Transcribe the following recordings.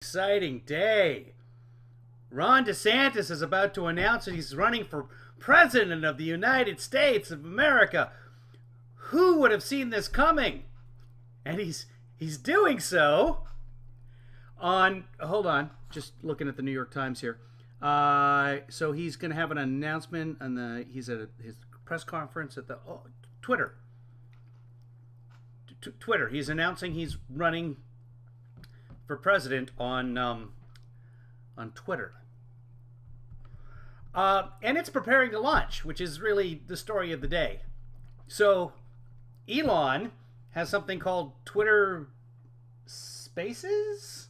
Exciting day. Ron DeSantis is about to announce that he's running for president of the United States of America. Who would have seen this coming? And he's doing so on, hold on, just looking at the New York Times here. So he's going to have an announcement, and he's at his press conference at the Twitter. Twitter. He's announcing he's running for president on Twitter. And it's preparing to launch, which is really the story of the day. So Elon has something called Twitter Spaces.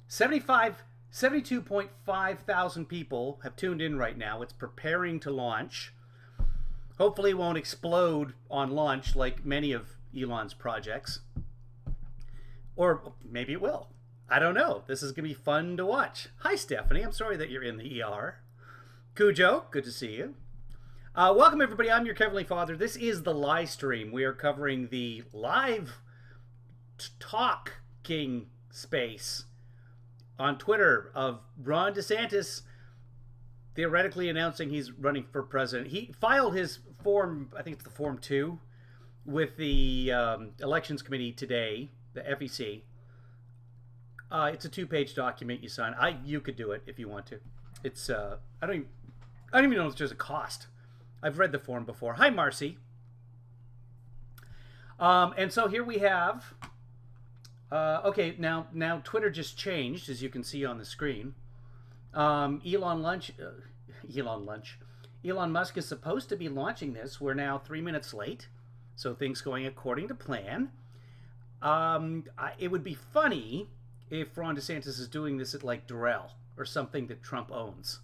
72.5 thousand people have tuned in right now. It's preparing to launch. Hopefully it won't explode on launch like many of Elon's projects. Or maybe it will. I don't know. This is going to be fun to watch. Hi, Stephanie. I'm sorry that you're in the ER. Cujo, good to see you. Welcome, everybody. I'm your Heavenly Father. This is the live stream. We are covering the live talking space on Twitter of Ron DeSantis theoretically announcing he's running for president. He filed his form, I think it's the Form 2, with the Elections Committee today, the FEC. It's a 2-page document you sign. You could do it if you want to. It's I don't even know if there's a cost. I've read the form before. Hi, Marcy. And so here we have. Okay, now Twitter just changed, as you can see on the screen. Elon Musk is supposed to be launching this. We're now 3 minutes late, so things going according to plan. It would be funny if Ron DeSantis is doing this at like Durrell or something that Trump owns.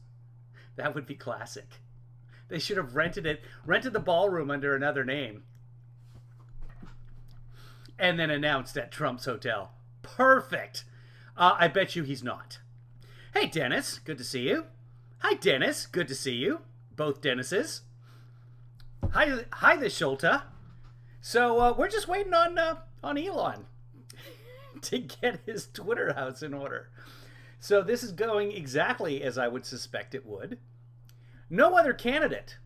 That would be classic. They should have rented the ballroom under another name, and then announced at Trump's hotel. Perfect. I bet you he's not. Hey, Dennis. Good to see you. Hi, Dennis. Good to see you. Both Dennises. Hi, the Schulta. So we're just waiting on Elon to get his Twitter house in order. So this is going exactly as I would suspect it would. No other candidate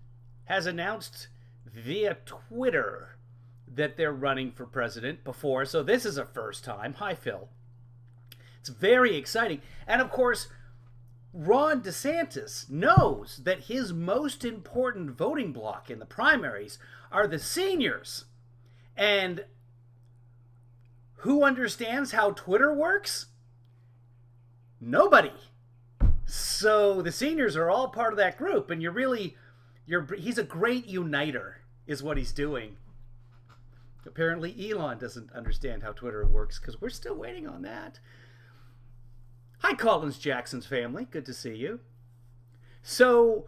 has announced via Twitter that they're running for president before, so this is a first time. Hi, Phil. It's very exciting. And of course, Ron DeSantis knows that his most important voting bloc in the primaries are the seniors. And who understands how Twitter works? Nobody. So the seniors are all part of that group, and he's a great uniter, is what he's doing. Apparently Elon doesn't understand how Twitter works, because we're still waiting on that. Hi, Collins Jackson's family. Good to see you. So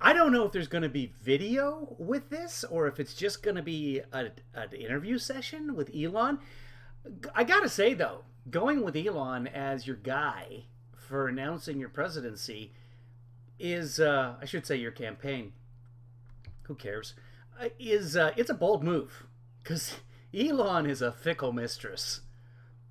I don't know if there's going to be video with this, or if it's just going to be an interview session with Elon. I gotta say, though, going with Elon as your guy for announcing your presidency is, I should say your campaign, who cares, it's a bold move, because Elon is a fickle mistress,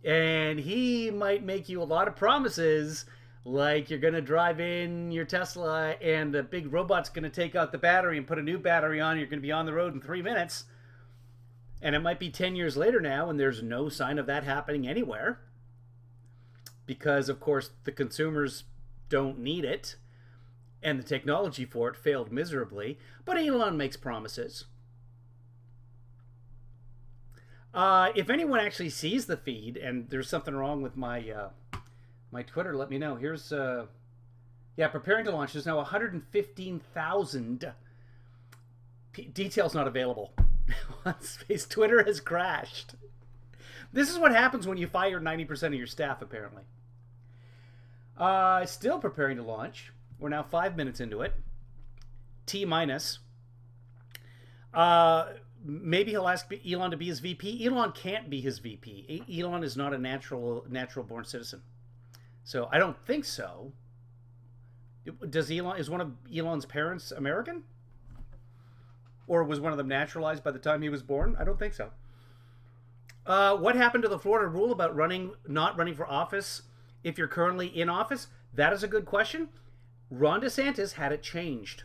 and he might make you a lot of promises, like you're going to drive in your Tesla and a big robot's going to take out the battery and put a new battery on, you're going to be on the road in 3 minutes. And it might be 10 years later now, and there's no sign of that happening anywhere. Because, of course, the consumers don't need it, and the technology for it failed miserably. But Elon makes promises. If anyone actually sees the feed, and there's something wrong with my my Twitter, let me know. Here's, preparing to launch. There's now 115,000. Details not available. On space, Twitter has crashed. This is what happens when you fire 90% of your staff, apparently. Still preparing to launch. We're now 5 minutes into it. T minus. Maybe he'll ask Elon to be his VP. Elon can't be his VP. Elon is not a natural born citizen. So I don't think so. Is one of Elon's parents American? Or was one of them naturalized by the time he was born? I don't think so. What happened to the Florida rule about not running for office if you're currently in office? That is a good question. Ron DeSantis had it changed.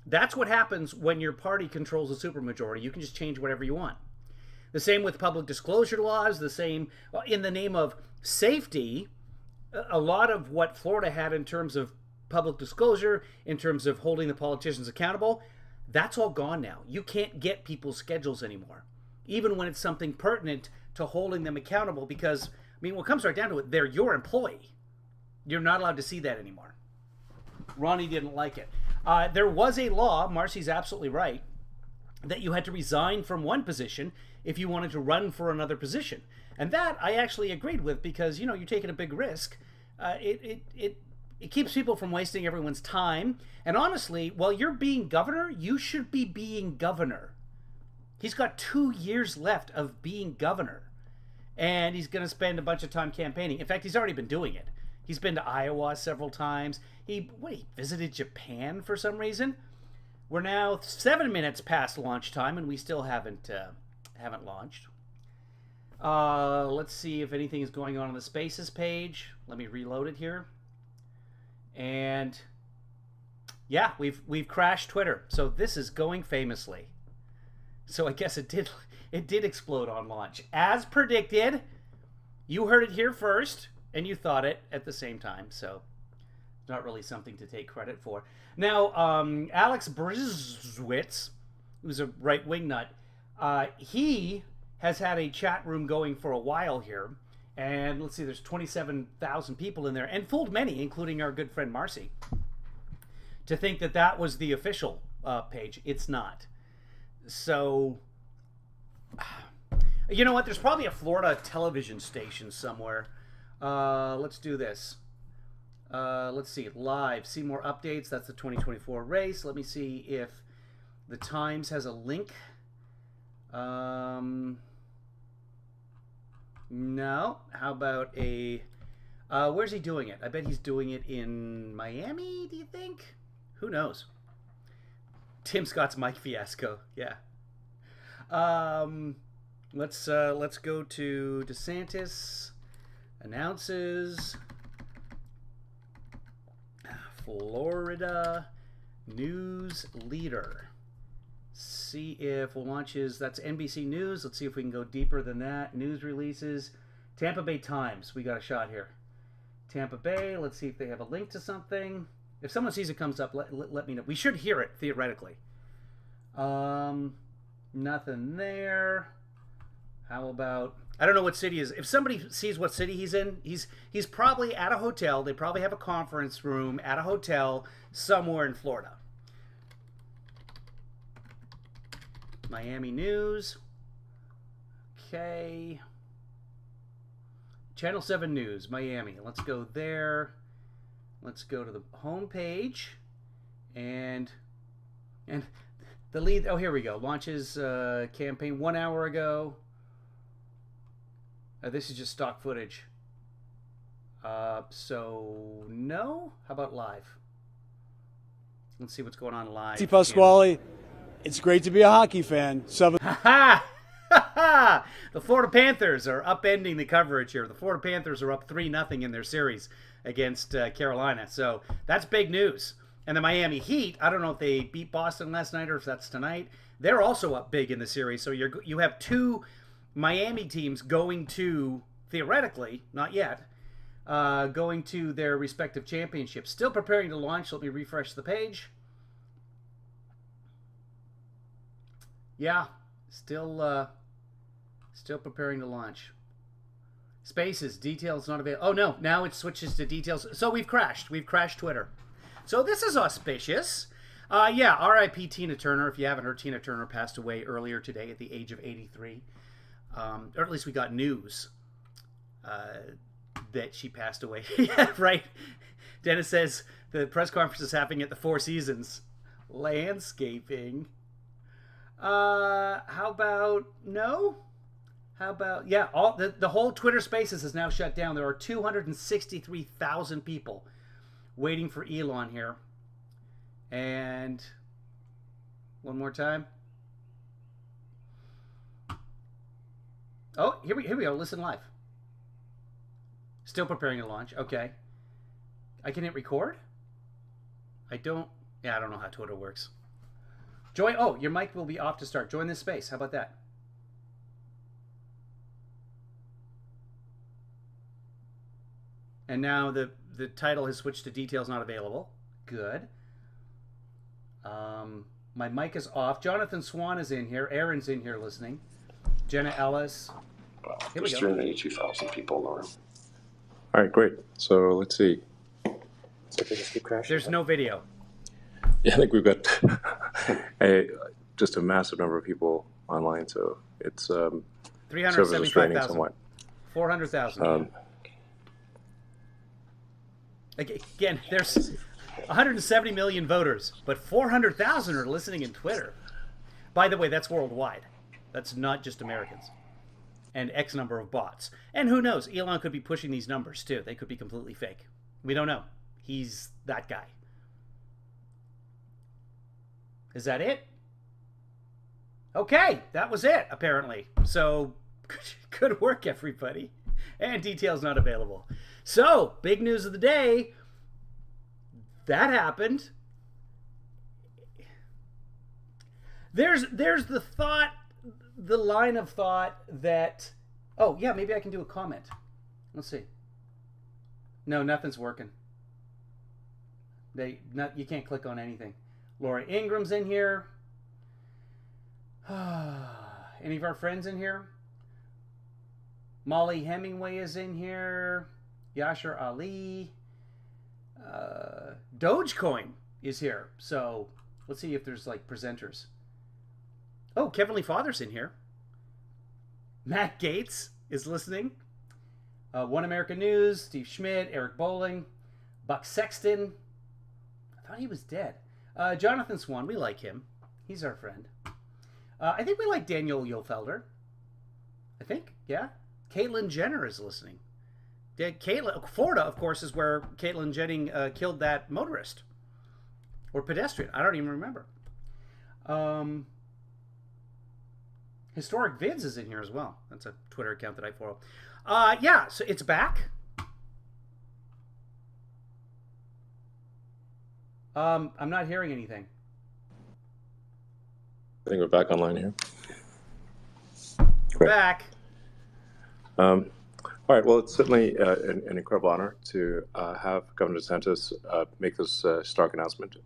That's what happens when your party controls a supermajority. You can just change whatever you want. The same with public disclosure laws, the same in the name of safety. A lot of what Florida had in terms of public disclosure, in terms of holding the politicians accountable, that's all gone now. You can't get people's schedules anymore, even when it's something pertinent to holding them accountable, because, I mean, what comes right down to it, they're your employee. You're not allowed to see that anymore. Ronnie didn't like it. There was a law, Marcy's absolutely right, that you had to resign from one position if you wanted to run for another position. And that I actually agreed with, because, you know, you're taking a big risk. It keeps people from wasting everyone's time. And honestly, while you're being governor, you should be being governor. He's got 2 years left of being governor. And he's going to spend a bunch of time campaigning. In fact, he's already been doing it. He's been to Iowa several times. He visited Japan for some reason. We're now 7 minutes past launch time, and we still haven't launched. Let's see if anything is going on the Spaces page. Let me reload it here. And yeah, we've crashed Twitter. So this is going famously. So I guess it did explode on launch. As predicted, you heard it here first, and you thought it at the same time. So it's not really something to take credit for. Now, Alex Brzwitz, who's a right-wing nut, he has had a chat room going for a while here. And let's see, there's 27,000 people in there, and fooled many, including our good friend Marcy, to think that that was the official page. It's not. So, you know what? There's probably a Florida television station somewhere. Let's do this. Let's see. Live. See more updates. That's the 2024 race. Let me see if the Times has a link. No. How about a... where's he doing it? I bet he's doing it in Miami, do you think? Who knows? Tim Scott's Mike fiasco. Yeah. Let's go to DeSantis Announces, Florida News Leader. See if launches. That's NBC News. Let's see if we can go deeper than that. News releases. Tampa Bay Times. We got a shot here. Tampa Bay. Let's see if they have a link to something. If someone sees it comes up, let me know. We should hear it, theoretically. Nothing there. How about... I don't know what city is. If somebody sees what city he's in, he's probably at a hotel. They probably have a conference room at a hotel somewhere in Florida. Miami News. Okay. Channel 7 News, Miami. Let's go there. Let's go to the home page. And the lead... Oh, here we go. Launches campaign 1 hour ago. This is just stock footage. So, no? How about live? Let's see what's going on live. See, Pasquale, it's great to be a hockey fan. Ha ha! The Florida Panthers are upending the coverage here. The Florida Panthers are up 3-0 in their series against Carolina. So, that's big news. And the Miami Heat, I don't know if they beat Boston last night or if that's tonight. They're also up big in the series. So, you have two Miami teams going to, theoretically, not yet, going to their respective championships. Still preparing to launch. Let me refresh the page. Yeah, still preparing to launch. Spaces, details not available. Oh, no, now it switches to details. So we've crashed. We've crashed Twitter. So this is auspicious. Yeah, R.I.P. Tina Turner. If you haven't heard, Tina Turner passed away earlier today at the age of 83. Or at least we got news that she passed away. Yeah, right. Dennis says the press conference is happening at the Four Seasons. Landscaping. How about no? How about, yeah, all the whole Twitter Spaces is now shut down. There are 263,000 people waiting for Elon here. And one more time. Oh, here we go. Listen live. Still preparing to launch. Okay. I can hit record? I don't know how Twitter works. Join. Oh, your mic will be off to start. Join this space. How about that? And now the title has switched to details not available. Good. My mic is off. Jonathan Swan is in here. Aaron's in here listening. Jenna Ellis. There's 382,000 people in the room. All right, great. So let's see. So they just keep crashing. There's no video. Yeah, I think we've got just a massive number of people online, so it's servers are straining 375,000. somewhat. 400,000. Again, there's 170 million voters, but 400,000 are listening in Twitter. By the way, that's worldwide. That's not just Americans. And X number of bots. And who knows? Elon could be pushing these numbers too. They could be completely fake. We don't know. He's that guy. Is that it? Okay, that was it, apparently. So, good work, everybody. And details not available. So, big news of the day. That happened. There's the thought, the line of thought that, oh, yeah, maybe I can do a comment. Let's see. No, nothing's working. You can't click on anything. Laura Ingram's in here. Any of our friends in here? Molly Hemingway is in here. Yashar Ali. Dogecoin is here. So let's see if there's like presenters. Oh, Kevin Lee Father's in here. Matt Gates is listening. One American News, Steve Schmidt, Eric Bowling, Buck Sexton. I thought he was dead. Jonathan Swan, we like him. He's our friend. I think we like Daniel Yofelder. I think, yeah. Caitlyn Jenner is listening. Florida, of course, is where Caitlyn Jenner killed that motorist. Or pedestrian. I don't even remember. Historic Vids is in here as well. That's a Twitter account that I follow. Yeah, so it's back. I'm not hearing anything. I think we're back online here. We're back. All right. Well, it's certainly an incredible honor to have Governor DeSantis make this stark announcement.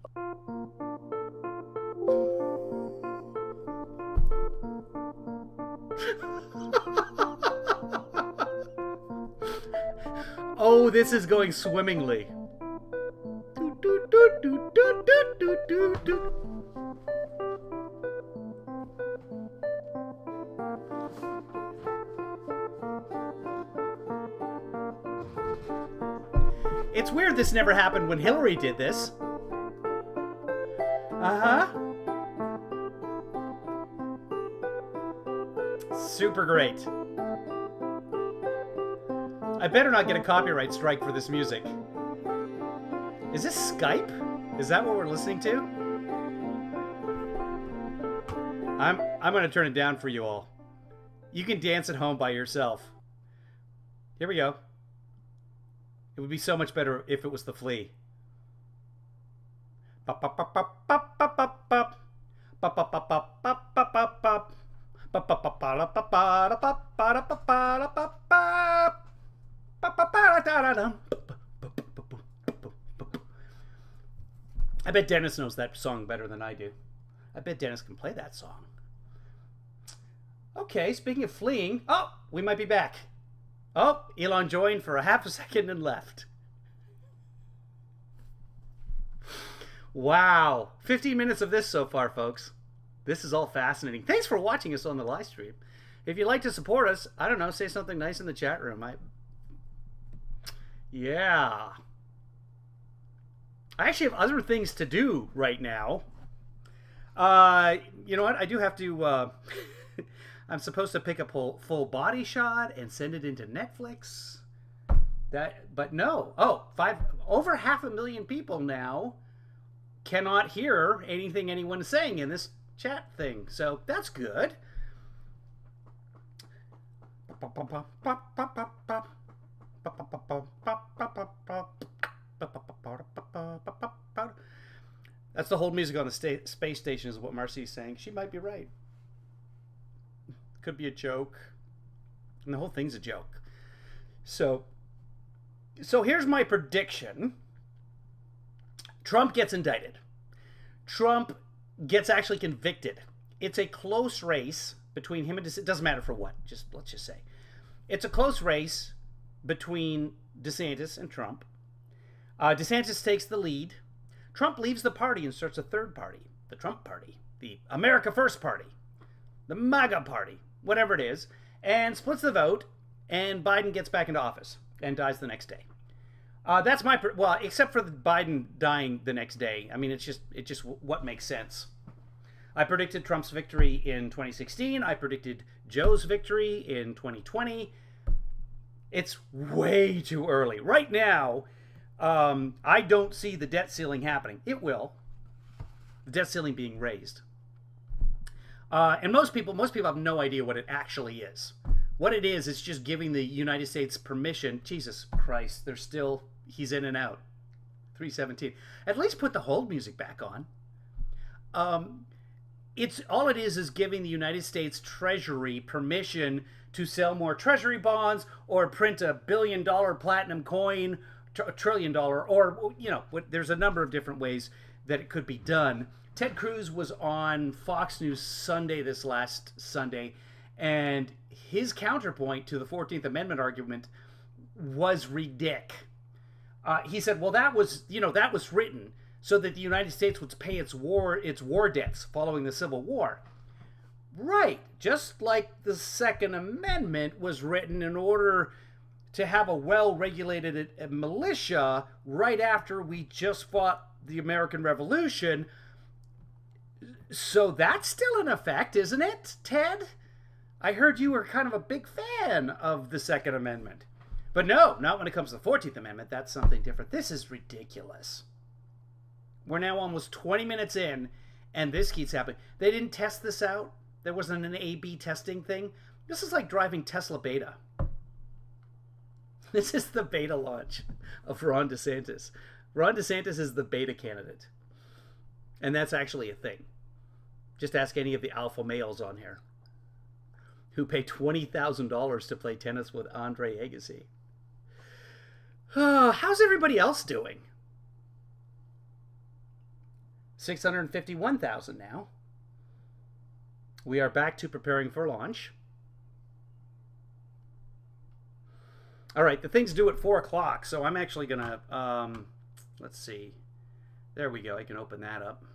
Oh, this is going swimmingly. It's weird this never happened when Hillary did this. Super great. I better not get a copyright strike for this music. Is this Skype? Is that what we're listening to? I'm going to turn it down for you all. You can dance at home by yourself. Here we go. It would be so much better if it was the Flea. I bet Dennis knows that song better than I do. I bet Dennis can play that song. Okay, speaking of fleeing, oh, we might be back. Oh, Elon joined for a half a second and left. Wow. 15 minutes of this so far, folks. This is all fascinating. Thanks for watching us on the live stream. If you'd like to support us, I don't know, say something nice in the chat room. Yeah. I actually have other things to do right now. You know what? I do have to... I'm supposed to pick a full body shot and send it into Netflix. But no. Oh, over 500,000 people now cannot hear anything anyone is saying in this chat thing. So that's good. That's the whole music on the space station, is what Marcy's saying. She might be right. Could be a joke. And the whole thing's a joke. So here's my prediction. Trump gets indicted. Trump gets actually convicted. It's a close race between him and DeSantis. It doesn't matter for what. Let's just say. It's a close race between DeSantis and Trump. DeSantis takes the lead. Trump leaves the party and starts a third party, the Trump Party, the America First Party, the MAGA Party, whatever it is, and splits the vote, and Biden gets back into office and dies the next day. That's my, well, except for Biden dying the next day. I mean, it's just what makes sense. I predicted Trump's victory in 2016. I predicted Joe's victory in 2020. It's way too early. Right now, I don't see the debt ceiling happening. It will. The debt ceiling being raised. And most people have no idea what it actually is. What it is, it's just giving the United States permission. Jesus Christ, he's in and out. 317. At least put the hold music back on. All it is giving the United States Treasury permission to sell more Treasury bonds or print $1 billion platinum coin, $1 trillion, or, there's a number of different ways that it could be done. Ted Cruz was on Fox News Sunday this last Sunday, and his counterpoint to the 14th Amendment argument was ridiculous. He said, well, that was written so that the United States would pay its war debts following the Civil War. Right, just like the Second Amendment was written in order to have a well-regulated militia right after we just fought the American Revolution. So that's still in effect, isn't it, Ted? I heard you were kind of a big fan of the Second Amendment. But no, not when it comes to the 14th Amendment. That's something different. This is ridiculous. We're now almost 20 minutes in, and this keeps happening. They didn't test this out. There wasn't an A/B testing thing. This is like driving Tesla beta. This is the beta launch of Ron DeSantis. Ron DeSantis is the beta candidate. And that's actually a thing. Just ask any of the alpha males on here who pay $20,000 to play tennis with Andre Agassi. How's everybody else doing? 651,000 now. We are back to preparing for launch. All right, the thing's due at 4 o'clock, so I'm actually going to, let's see. There we go. I can open that up.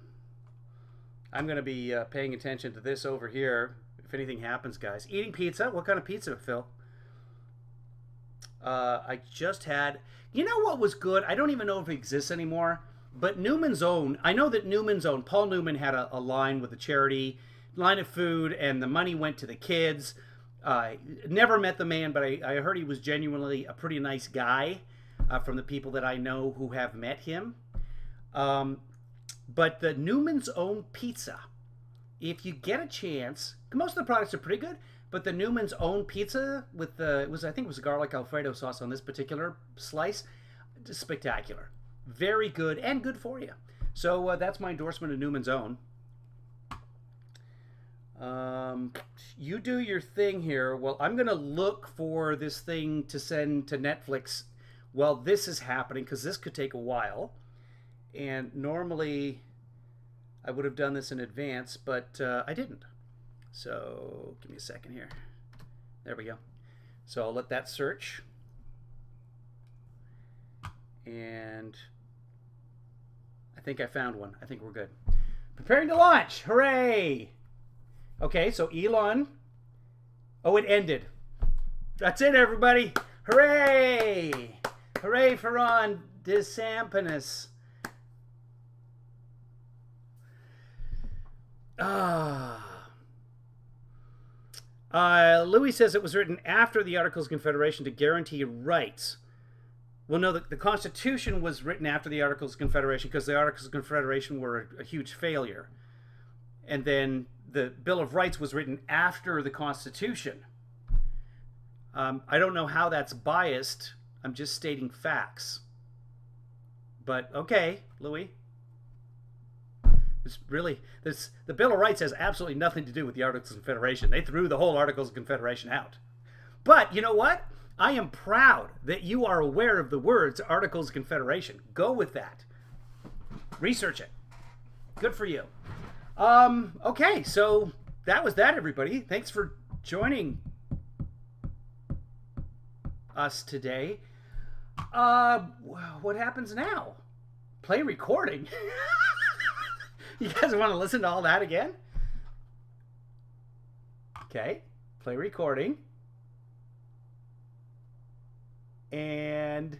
I'm going to be paying attention to this over here. If anything happens, guys. Eating pizza. What kind of pizza, Phil? I just had... You know what was good? I don't even know if it exists anymore. But Newman's Own... I know that Newman's Own... Paul Newman had a line with a charity, line of food, and the money went to the kids. Never met the man, but I heard he was genuinely a pretty nice guy from the people that I know who have met him. But the Newman's Own pizza, if you get a chance, most of the products are pretty good, but the Newman's Own pizza with I think it was garlic Alfredo sauce on this particular slice, spectacular. Very good and good for you. So that's my endorsement of Newman's Own. You do your thing here. Well, I'm going to look for this thing to send to Netflix while this is happening, because this could take a while. And normally I would have done this in advance, but I didn't. So give me a second here. There we go. So I'll let that search. And I think I found one. I think we're good. Preparing to launch. Hooray! Okay, so Elon. Oh, it ended. That's it, everybody. Hooray! Hooray for Ron DeSantis. Louis says it was written after the Articles of Confederation to guarantee rights. Well, no, the Constitution was written after the Articles of Confederation because the Articles of Confederation were a huge failure. And then the Bill of Rights was written after the Constitution. I don't know how that's biased. I'm just stating facts. But okay, Louis. The Bill of Rights has absolutely nothing to do with the Articles of Confederation. They threw the whole Articles of Confederation out. But you know what? I am proud that you are aware of the words Articles of Confederation. Go with that. Research it. Good for you. Okay, so that was that, everybody. Thanks for joining us today. What happens now? Play recording? You guys want to listen to all that again? Okay, play recording. And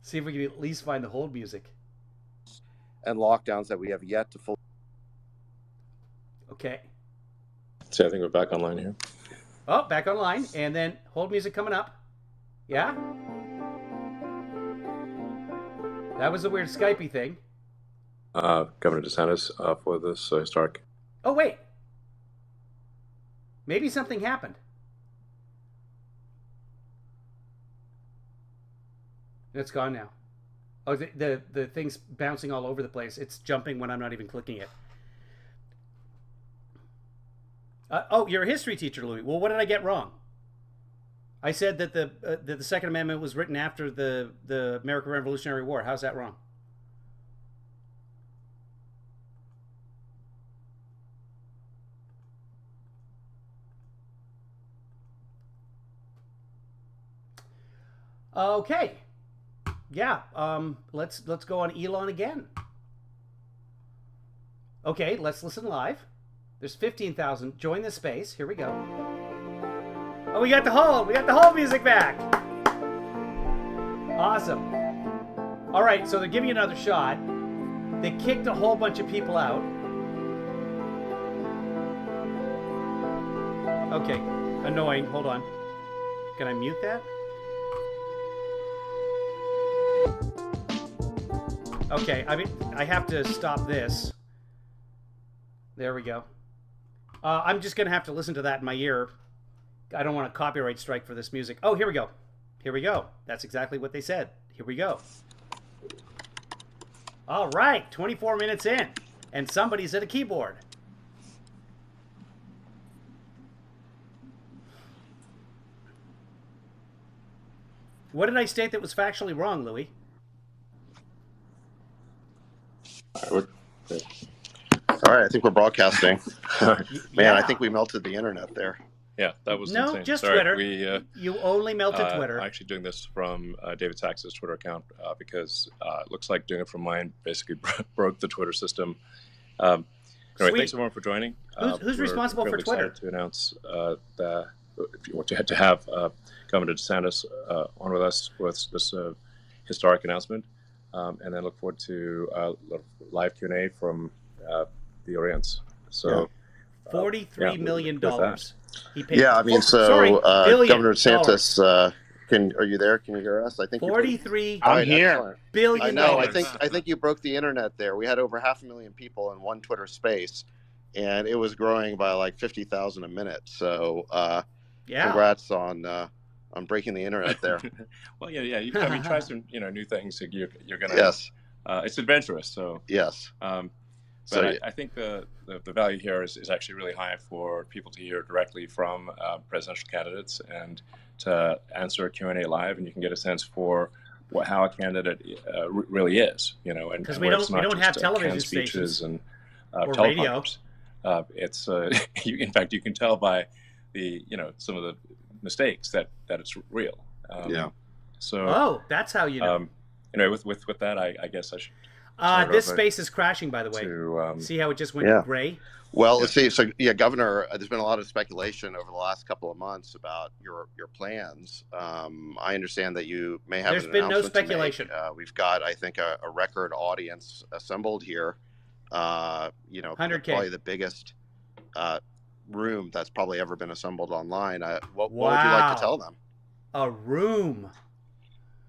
see if we can at least find the hold music. And lockdowns that we have yet to fully. Okay. So I think we're back online here. Oh, back online. And then hold music coming up. Yeah? That was a weird Skypey thing. Governor DeSantis for this historic. Oh, wait. Maybe something happened. It's gone now. Oh, the thing's bouncing all over the place. It's jumping when I'm not even clicking it. Oh, you're a history teacher, Louis. Well, what did I get wrong? I said that the Second Amendment was written after the American Revolutionary War. How's that wrong? Okay. Yeah. Let's go on Elon again. Okay, let's listen live. There's 15,000. Join the space. Here we go. Oh, we got the whole music back. Awesome. All right, so they're giving you another shot. They kicked a whole bunch of people out. Okay, annoying. Hold on. Can I mute that? Okay, I have to stop this. There we go. I'm just going to have to listen to that in my ear. I don't want a copyright strike for this music. Oh, here we go. Here we go. That's exactly what they said. Here we go. All right, 24 minutes in, and somebody's at a keyboard. What did I state that was factually wrong, Louis? All right, I think we're broadcasting. Man, Yeah. I think we melted the internet there. Yeah, that was No, insane. just Sorry, Twitter. You only melted Twitter. I'm actually doing this from David Sachs's Twitter account because it looks like doing it from mine basically broke the Twitter system. Anyway, Sweet. thanks everyone for joining. Who's We're responsible for incredibly Twitter? excited to announce that if you want to have Governor DeSantis on with us with this historic announcement, and then look forward to live Q&A from the audience. So, $43 million. He paid. Yeah, I mean, Governor DeSantis, are you there? Can you hear us? I think $43 I'm here. billion. I know. I think you broke the internet there. We had over 500,000 people in one Twitter space, and it was growing by like 50,000 a minute. So, congrats on breaking the internet there. Well, yeah. I mean, try some new things. You're gonna. Yes. It's adventurous. So yes. But I think the value here is actually really high for people to hear directly from presidential candidates and to answer a Q&A live, and you can get a sense for how a candidate really is, and because we don't have television canned stations speeches and or radio. It's in fact you can tell by the some of the mistakes that it's real. So that's how you know. With that, I guess I should. This space is crashing, by the way. See how it just went gray? Well, let's see. So, Governor, there's been a lot of speculation over the last couple of months about your plans. I understand that you may have. There's been no speculation. We've got, I think, a record audience assembled here. 100K. Probably the biggest room that's probably ever been assembled online. What would you like to tell them? A room.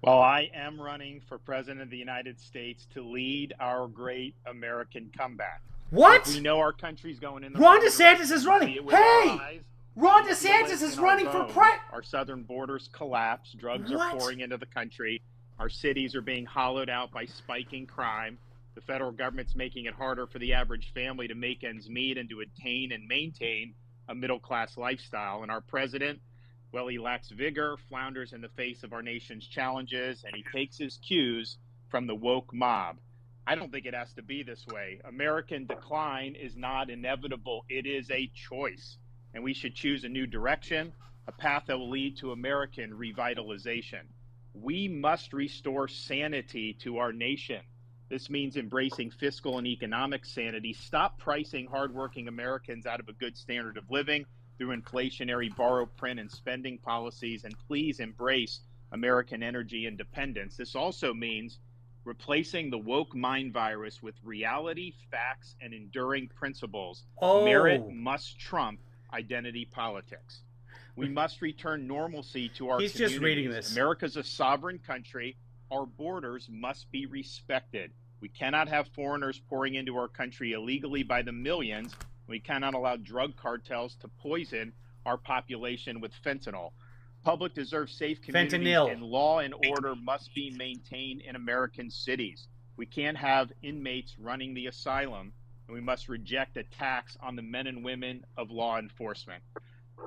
Well, I am running for President of the United States to lead our great American comeback. What? We know our country's going in the Ron wrong DeSantis is running. Hey! Ron DeSantis is running for president. Our southern borders collapse. Drugs are pouring into the country. Our cities are being hollowed out by spiking crime. The federal government's making it harder for the average family to make ends meet and to attain and maintain a middle-class lifestyle. And our president, well, he lacks vigor, flounders in the face of our nation's challenges, and he takes his cues from the woke mob. I don't think it has to be this way. American decline is not inevitable. It is a choice. And we should choose a new direction, a path that will lead to American revitalization. We must restore sanity to our nation. This means embracing fiscal and economic sanity. Stop pricing hardworking Americans out of a good standard of living through inflationary borrow, print, and spending policies. And please embrace American energy independence. This also means replacing the woke mind virus with reality, facts, and enduring principles. Merit must trump identity politics. We must return normalcy to our communities. He's just reading this. America's a sovereign country. Our borders must be respected. We cannot have foreigners pouring into our country illegally by the millions. We cannot allow drug cartels to poison our population with fentanyl. Public deserves safe communities, and law and order must be maintained in American cities. We can't have inmates running the asylum, and we must reject attacks on the men and women of law enforcement.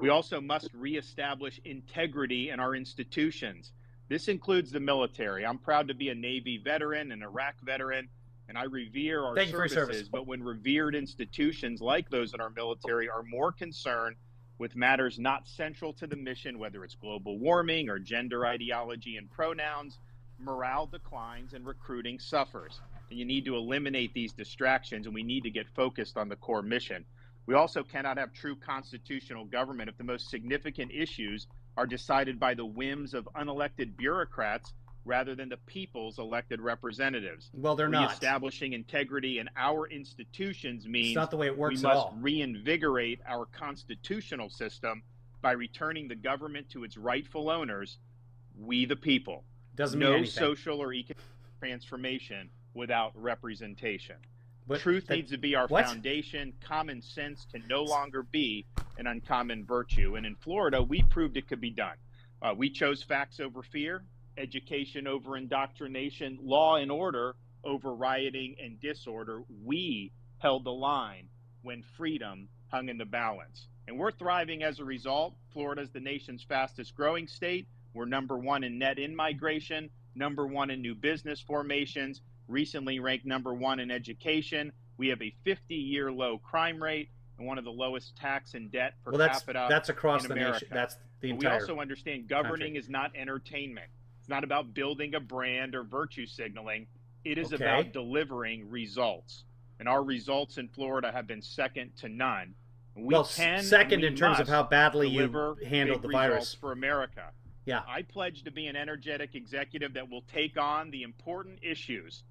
We also must reestablish integrity in our institutions. This includes the military. I'm proud to be a Navy veteran, an Iraq veteran, and I revere our services. But when revered institutions like those in our military are more concerned with matters not central to the mission, whether it's global warming or gender ideology and pronouns, morale declines and recruiting suffers. And you need to eliminate these distractions, and we need to get focused on the core mission. We also cannot have true constitutional government if the most significant issues are decided by the whims of unelected bureaucrats rather than the people's elected representatives. Well, they're not. Reestablishing integrity in our institutions means it's not the way it works we at must all. reinvigorate our constitutional system by returning the government to its rightful owners, we the people. Doesn't mean anything. No social or economic transformation without representation. But truth needs to be our foundation. Common sense can no longer be an uncommon virtue. And in Florida, we proved it could be done. We chose facts over fear, education over indoctrination, law and order over rioting and disorder. We held the line when freedom hung in the balance. And we're thriving as a result. Florida is the nation's fastest growing state. We're #1 in net in-migration, #1 in new business formations, recently ranked #1 in education. We have a 50-year low crime rate and one of the lowest tax and debt per capita. That's across in the America. nation. That's the But entire we also understand governing country. is not entertainment. It's not about building a brand or virtue signaling. It is about delivering results. And our results in Florida have been second to none. Second in terms of how badly you handled the virus for America. Yeah. I pledge to be an energetic executive that will take on the important issues.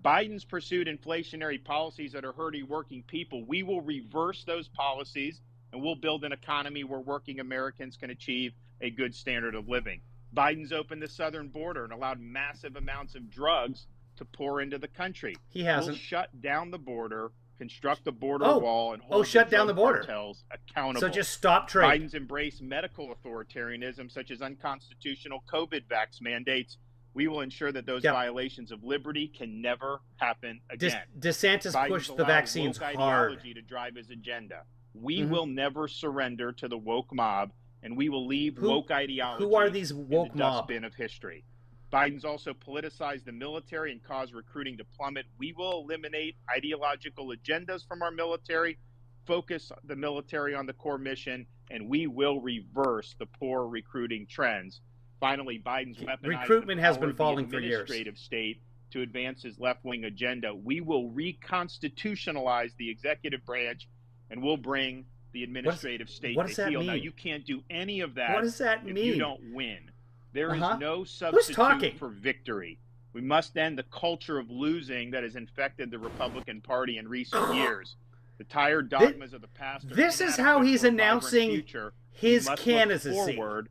Biden's pursued inflationary policies that are hurting working people. We will reverse those policies, and we'll build an economy where working Americans can achieve a good standard of living. Biden's opened the southern border and allowed massive amounts of drugs to pour into the country. He hasn't. We'll shut down the border, construct a border wall, and hold shut down the border. cartels accountable. So just stop trade. Biden's embraced medical authoritarianism, such as unconstitutional COVID vax mandates. We will ensure that those violations of liberty can never happen again. DeSantis pushed the vaccines hard. Ideology to drive his agenda. We will never surrender to the woke mob, and we will leave woke ideology who are these woke in the dustbin of history. Biden's also politicized the military and caused recruiting to plummet. We will eliminate ideological agendas from our military, focus the military on the core mission, and we will reverse the poor recruiting trends. Finally, Biden's weaponized recruitment has been falling for years. Administrative state to advance his left-wing agenda. We will reconstitutionalize the executive branch, and we'll bring the administrative state to heel. Now, you can't do any of that. What does that mean? If you don't win. There is no substitute for victory. We must end the culture of losing that has infected the Republican Party in recent years. The tired dogmas of the past. This is how he's announcing his candidacy. Forward,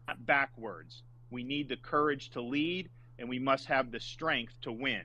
not backwards. We need the courage to lead, and we must have the strength to win.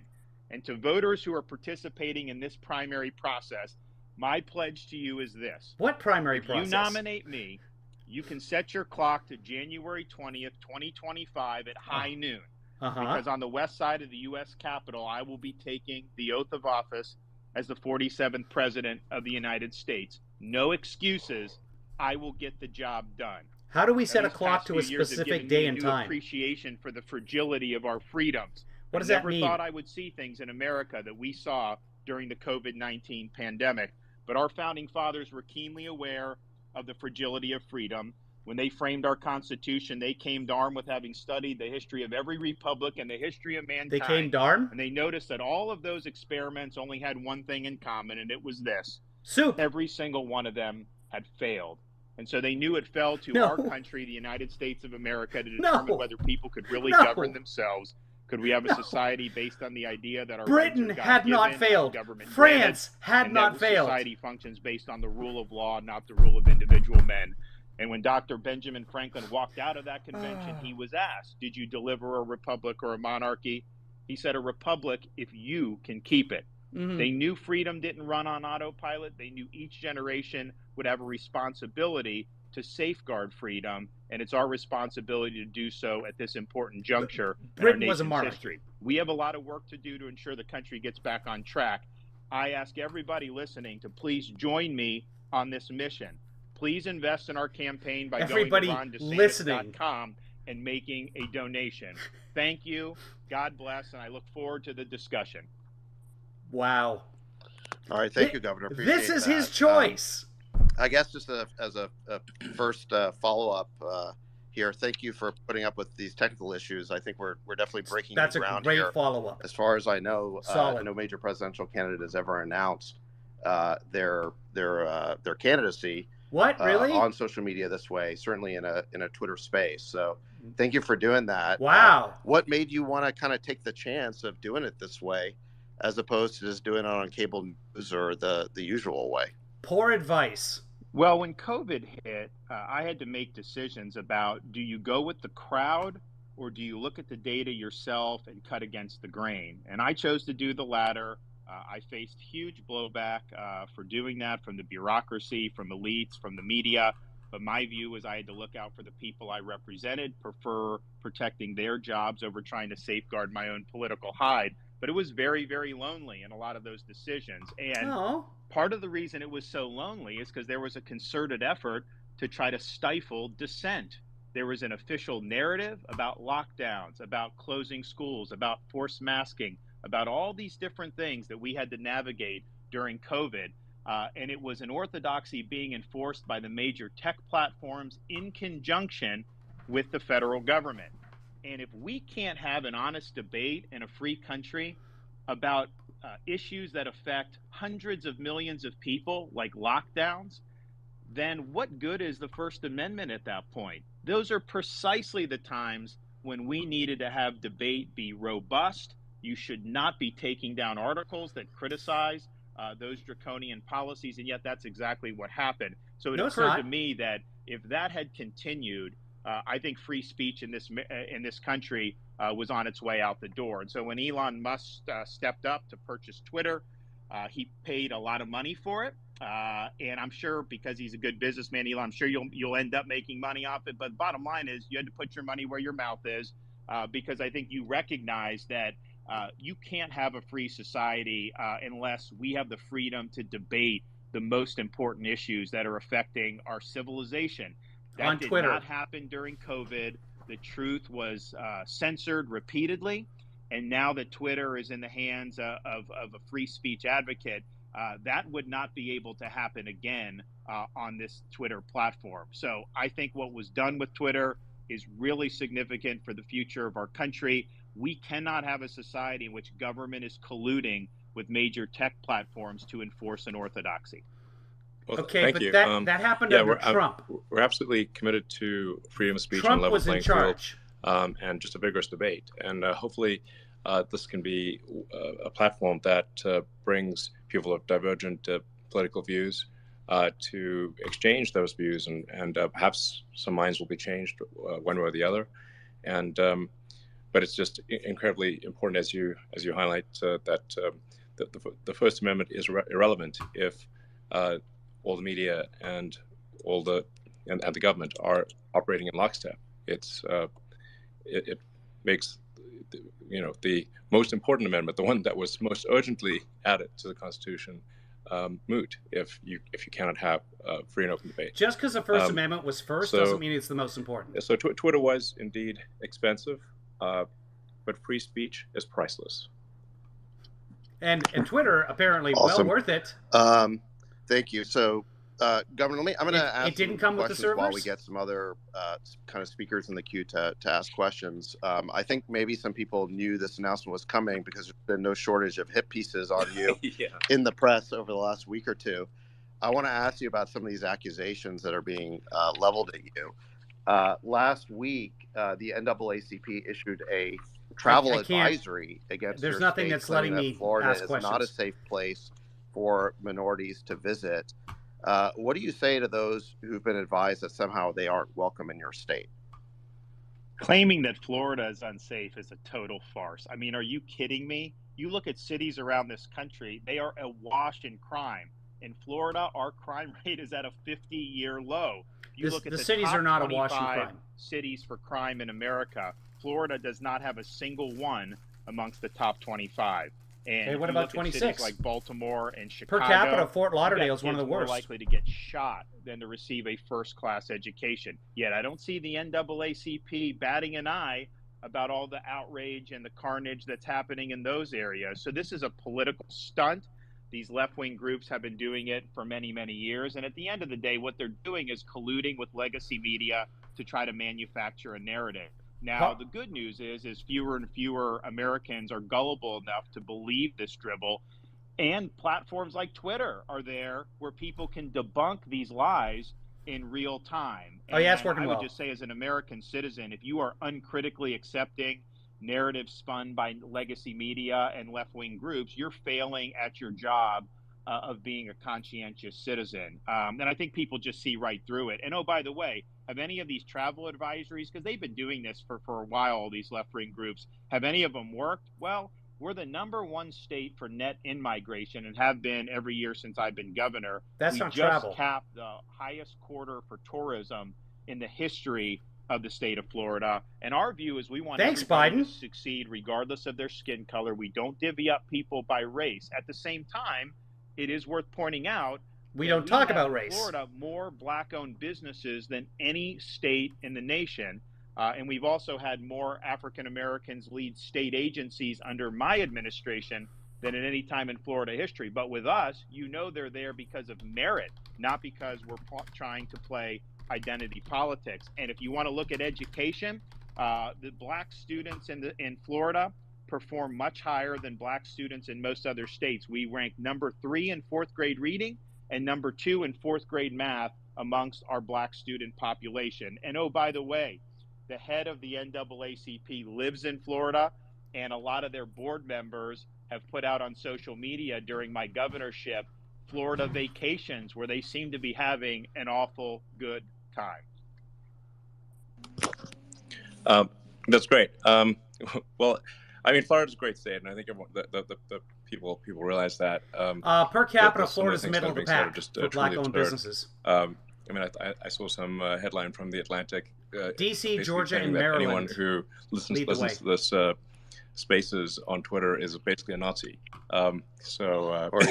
And to voters who are participating in this primary process, My pledge to you is this. What primary if process? You nominate me, you can set your clock to January 20th, 2025 at high noon. Because on the west side of the U.S. Capitol, I will be taking the oath of office as the 47th President of the United States. No excuses. I will get the job done. How do we set a clock to a specific day and time? Appreciation for the fragility of our freedoms. What does that mean? I never thought I would see things in America that we saw during the COVID-19 pandemic. But our founding fathers were keenly aware of the fragility of freedom. When they framed our Constitution, they came armed with having studied the history of every republic and the history of mankind. They came armed? And they noticed that all of those experiments only had one thing in common, and it was this. Soup. Every single one of them had failed. And so they knew it fell to our country, the United States of America, to determine whether people could really govern themselves. Could we have a society based on the idea that our Britain had not failed. France had not failed. Society functions based on the rule of law, not the rule of individual men. And when Dr. Benjamin Franklin walked out of that convention, he was asked, did you deliver a republic or a monarchy? He said, a republic if you can keep it. They knew freedom didn't run on autopilot. They knew each generation would have a responsibility to safeguard freedom, and it's our responsibility to do so at this important juncture in our nation's history. We have a lot of work to do to ensure the country gets back on track. I ask everybody listening to please join me on this mission. Please invest in our campaign by going to DeSanitis.com and making a donation. Thank you. God bless, and I look forward to the discussion. Wow. All right, thank you, Governor. Appreciate this is that. his choice. I guess just as a first follow-up here, thank you for putting up with these technical issues. I think we're definitely breaking new ground here. That's a great follow-up. As far as I know, no major presidential candidate has ever announced their candidacy. What, really? On social media this way, certainly in a Twitter space. So thank you for doing that. Wow. What made you want to kind of take the chance of doing it this way as opposed to just doing it on cable news or the usual way? Poor advice. Well, when COVID hit, I had to make decisions about, do you go with the crowd or do you look at the data yourself and cut against the grain? And I chose to do the latter. I faced huge blowback for doing that from the bureaucracy, from elites, from the media. But my view was I had to look out for the people I represented, prefer protecting their jobs over trying to safeguard my own political hide. But it was very, very lonely in a lot of those decisions. And part of the reason it was so lonely is because there was a concerted effort to try to stifle dissent. There was an official narrative about lockdowns, about closing schools, about forced masking, about all these different things that we had to navigate during COVID. And it was an orthodoxy being enforced by the major tech platforms in conjunction with the federal government. And if we can't have an honest debate in a free country about issues that affect hundreds of millions of people, like lockdowns, then what good is the First Amendment at that point? Those are precisely the times when we needed to have debate be robust. You should not be taking down articles that criticize those draconian policies, and yet that's exactly what happened. So it occurred to me that if that had continued, I think free speech in this country was on its way out the door. And so when Elon Musk stepped up to purchase Twitter, he paid a lot of money for it. And I'm sure because he's a good businessman, Elon, I'm sure you'll end up making money off it. But bottom line is you had to put your money where your mouth is, because I think you recognize that you can't have a free society unless we have the freedom to debate the most important issues that are affecting our civilization. That did not happen during COVID. The truth was censored repeatedly. And now that Twitter is in the hands of a free speech advocate, that would not be able to happen again on this Twitter platform. So I think what was done with Twitter is really significant for the future of our country. We cannot have a society in which government is colluding with major tech platforms to enforce an orthodoxy. Well, okay, but that happened under Trump. We're absolutely committed to freedom of speech Trump and level was playing in charge. field, and just a vigorous debate. And hopefully this can be a platform that brings people of divergent political views to exchange those views, and perhaps some minds will be changed one way or the other. And but it's just incredibly important, as you highlight, that the First Amendment is irrelevant if all the media and all the and the government are operating in lockstep. It makes the most important amendment, the one that was most urgently added to the Constitution, moot if you cannot have free and open debate. Just because the First Amendment was first doesn't mean it's the most important. So Twitter was indeed expensive, but free speech is priceless. And Twitter apparently Awesome. well worth it. Thank you. So, Governor, I'm going to ask it didn't come with the questions servers? while we get some other kind of speakers in the queue to ask questions. I think maybe some people knew this announcement was coming because there's been no shortage of hit pieces on you in the press over the last week or two. I want to ask you about some of these accusations that are being leveled at you. Last week, the NAACP issued a travel advisory against There's your nothing state, that's letting claiming me that Florida ask is questions. not a safe place for minorities to visit. What do you say to those who've been advised that somehow they aren't welcome in your state? Claiming that Florida is unsafe is a total farce. I mean, are you kidding me? You look at cities around this country, they are awash in crime. In Florida, our crime rate is at a 50-year low. You look at the cities top are not awash in 25 crime. cities for crime in America. Florida does not have a single one amongst the top 25. And hey, what about 26? Cities like Baltimore and Chicago. Per capita, Fort Lauderdale is one of the worst. More likely to get shot than to receive a first-class education. Yet I don't see the NAACP batting an eye about all the outrage and the carnage that's happening in those areas. So this is a political stunt. These left-wing groups have been doing it for many, many years. And at the end of the day, what they're doing is colluding with legacy media to try to manufacture a narrative. Now, the good news is fewer and fewer Americans are gullible enough to believe this dribble. And platforms like Twitter are there where people can debunk these lies in real time. Oh, yeah, it's working well. I would just say, as an American citizen, if you are uncritically accepting narratives spun by legacy media and left-wing groups, you're failing at your job of being a conscientious citizen. And I think people just see right through it. And oh, by the way, have any of these travel advisories, because they've been doing this for a while, all these left-wing groups, have any of them worked? Well, we're the #1 state for net in-migration and have been every year since I've been governor. That's not travel. We just capped the highest quarter for tourism in the history of the state of Florida. And our view is we want everybody to succeed regardless of their skin color. We don't divvy up people by race. At the same time, it is worth pointing out we don't talk about race. Florida, more black-owned businesses than any state in the nation. And we've also had more African Americans lead state agencies under my administration than at any time in Florida history. But with us, they're there because of merit, not because we're trying to play identity politics. And if you want to look at education, the black students in Florida perform much higher than black students in most other states. We rank #3 in 4th grade reading and #2 in 4th grade math amongst our black student population. And oh, by the way, the head of the NAACP lives in Florida, and a lot of their board members have put out on social media during my governorship Florida vacations where they seem to be having an awful good time. That's great. Well, I mean, Florida's a great state, and I think the people realize that. Per capita, Florida's middle of the pack for black-owned businesses. I mean, I saw some headline from The Atlantic. D.C., Georgia, and Maryland. Anyone who listens to this Spaces on Twitter is basically a Nazi. That was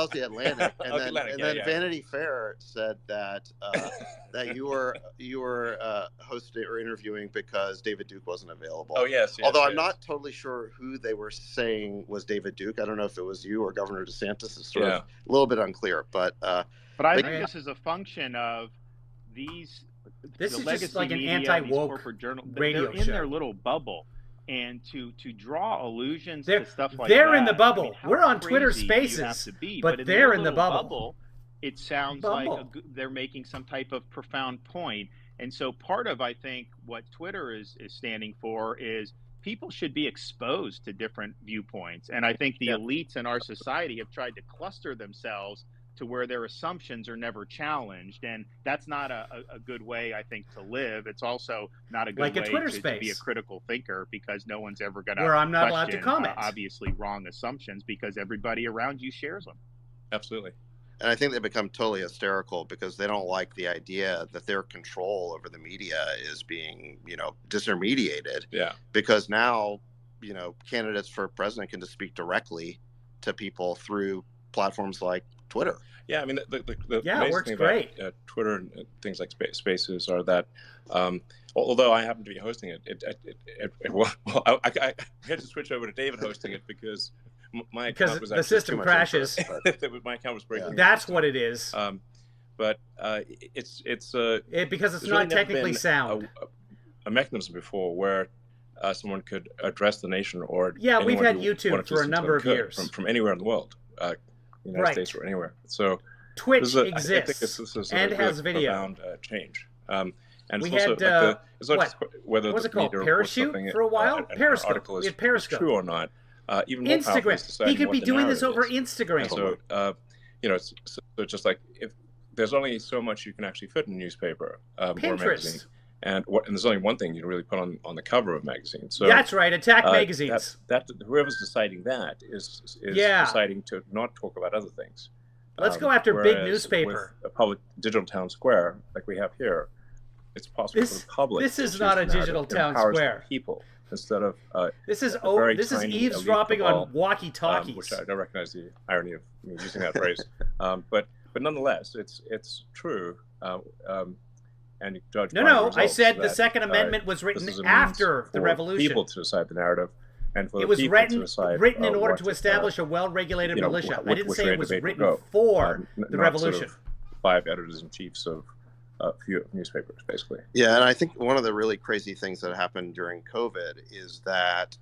The Atlantic, and then Vanity Fair said that that you were hosting or interviewing because David Duke wasn't available. Oh yes. Although I'm not totally sure who they were saying was David Duke. I don't know if it was you or Governor DeSantis. It's sort of a little bit unclear, but I think this is a function of these. This is just like an anti-woke radio They're in show. Their little bubble. And to draw allusions to stuff like they're that. in the bubble. I mean, we're on Twitter Spaces, but they're in the bubble. It sounds like they're making some type of profound point. And so part of, I think, what Twitter is standing for is people should be exposed to different viewpoints. And I think the elites in our society have tried to cluster themselves to where their assumptions are never challenged. And that's not a good way, I think, to live. It's also not a good way to be a critical thinker, because no one's ever going to where I'm not allowed to comment. Obviously wrong assumptions, because everybody around you shares them. Absolutely. And I think they become totally hysterical because they don't like the idea that their control over the media is being, disintermediated. Yeah. Because now, candidates for president can just speak directly to people through platforms like Twitter. Yeah, I mean, the it works thing great. about Twitter and things like Spaces are that, although I happen to be hosting it, I had to switch over to David hosting it because my account was the system crashes. My account was breaking. That's what it is. But it's because it's not technically sound. A mechanism before where someone could address the nation or we've had YouTube for a number of years from anywhere in the world, United States or anywhere. So Twitch exists this is and has video. Profound change. And we it's had also it's not just whether what was it called? media Parachute for a while. Periscope. Article is Periscope. True or not? Even more Instagram. He could be doing this over Instagram. And so so just like if there's only so much you can actually fit in a newspaper or a magazine. And there's only one thing you can really put on the cover of magazines. So that's right. Attack magazines. That whoever's deciding that is deciding to not talk about other things. Let's go after big newspaper. With a public digital town square like we have here, it's possible for the public. This is not a digital town square. People instead of this is eavesdropping on walkie-talkies. Which I don't recognize the irony of me using that phrase. But nonetheless, it's true. And judge I said the Second Amendment was written after the Revolution. People to decide the narrative, and for it was written in order to establish a well-regulated militia. I didn't say it was written for the Revolution. Sort of 5 editors-in-chiefs of a few newspapers, basically. Yeah, and I think one of the really crazy things that happened during COVID is that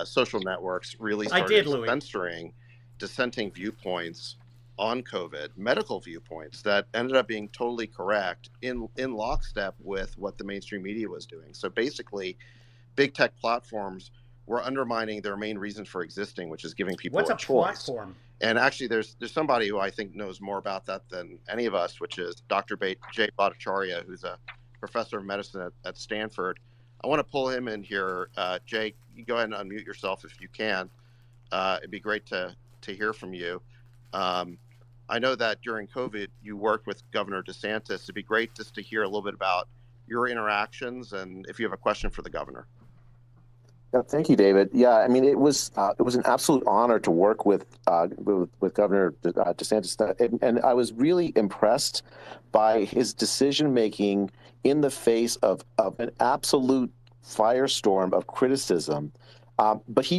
social networks really started censoring dissenting viewpoints on COVID, medical viewpoints that ended up being totally correct in lockstep with what the mainstream media was doing. So basically, big tech platforms were undermining their main reason for existing, which is giving people a choice. Platform? And actually, there's somebody who I think knows more about that than any of us, which is Dr. Jay Bhattacharya, who's a professor of medicine at Stanford. I want to pull him in here. Jay, you go ahead and unmute yourself if you can. It'd be great to hear from you. I know that during COVID, you worked with Governor DeSantis. It'd be great just to hear a little bit about your interactions and if you have a question for the governor. Thank you, David. Yeah, I mean, it was an absolute honor to work with Governor DeSantis, and I was really impressed by his decision making in the face of an absolute firestorm of criticism. But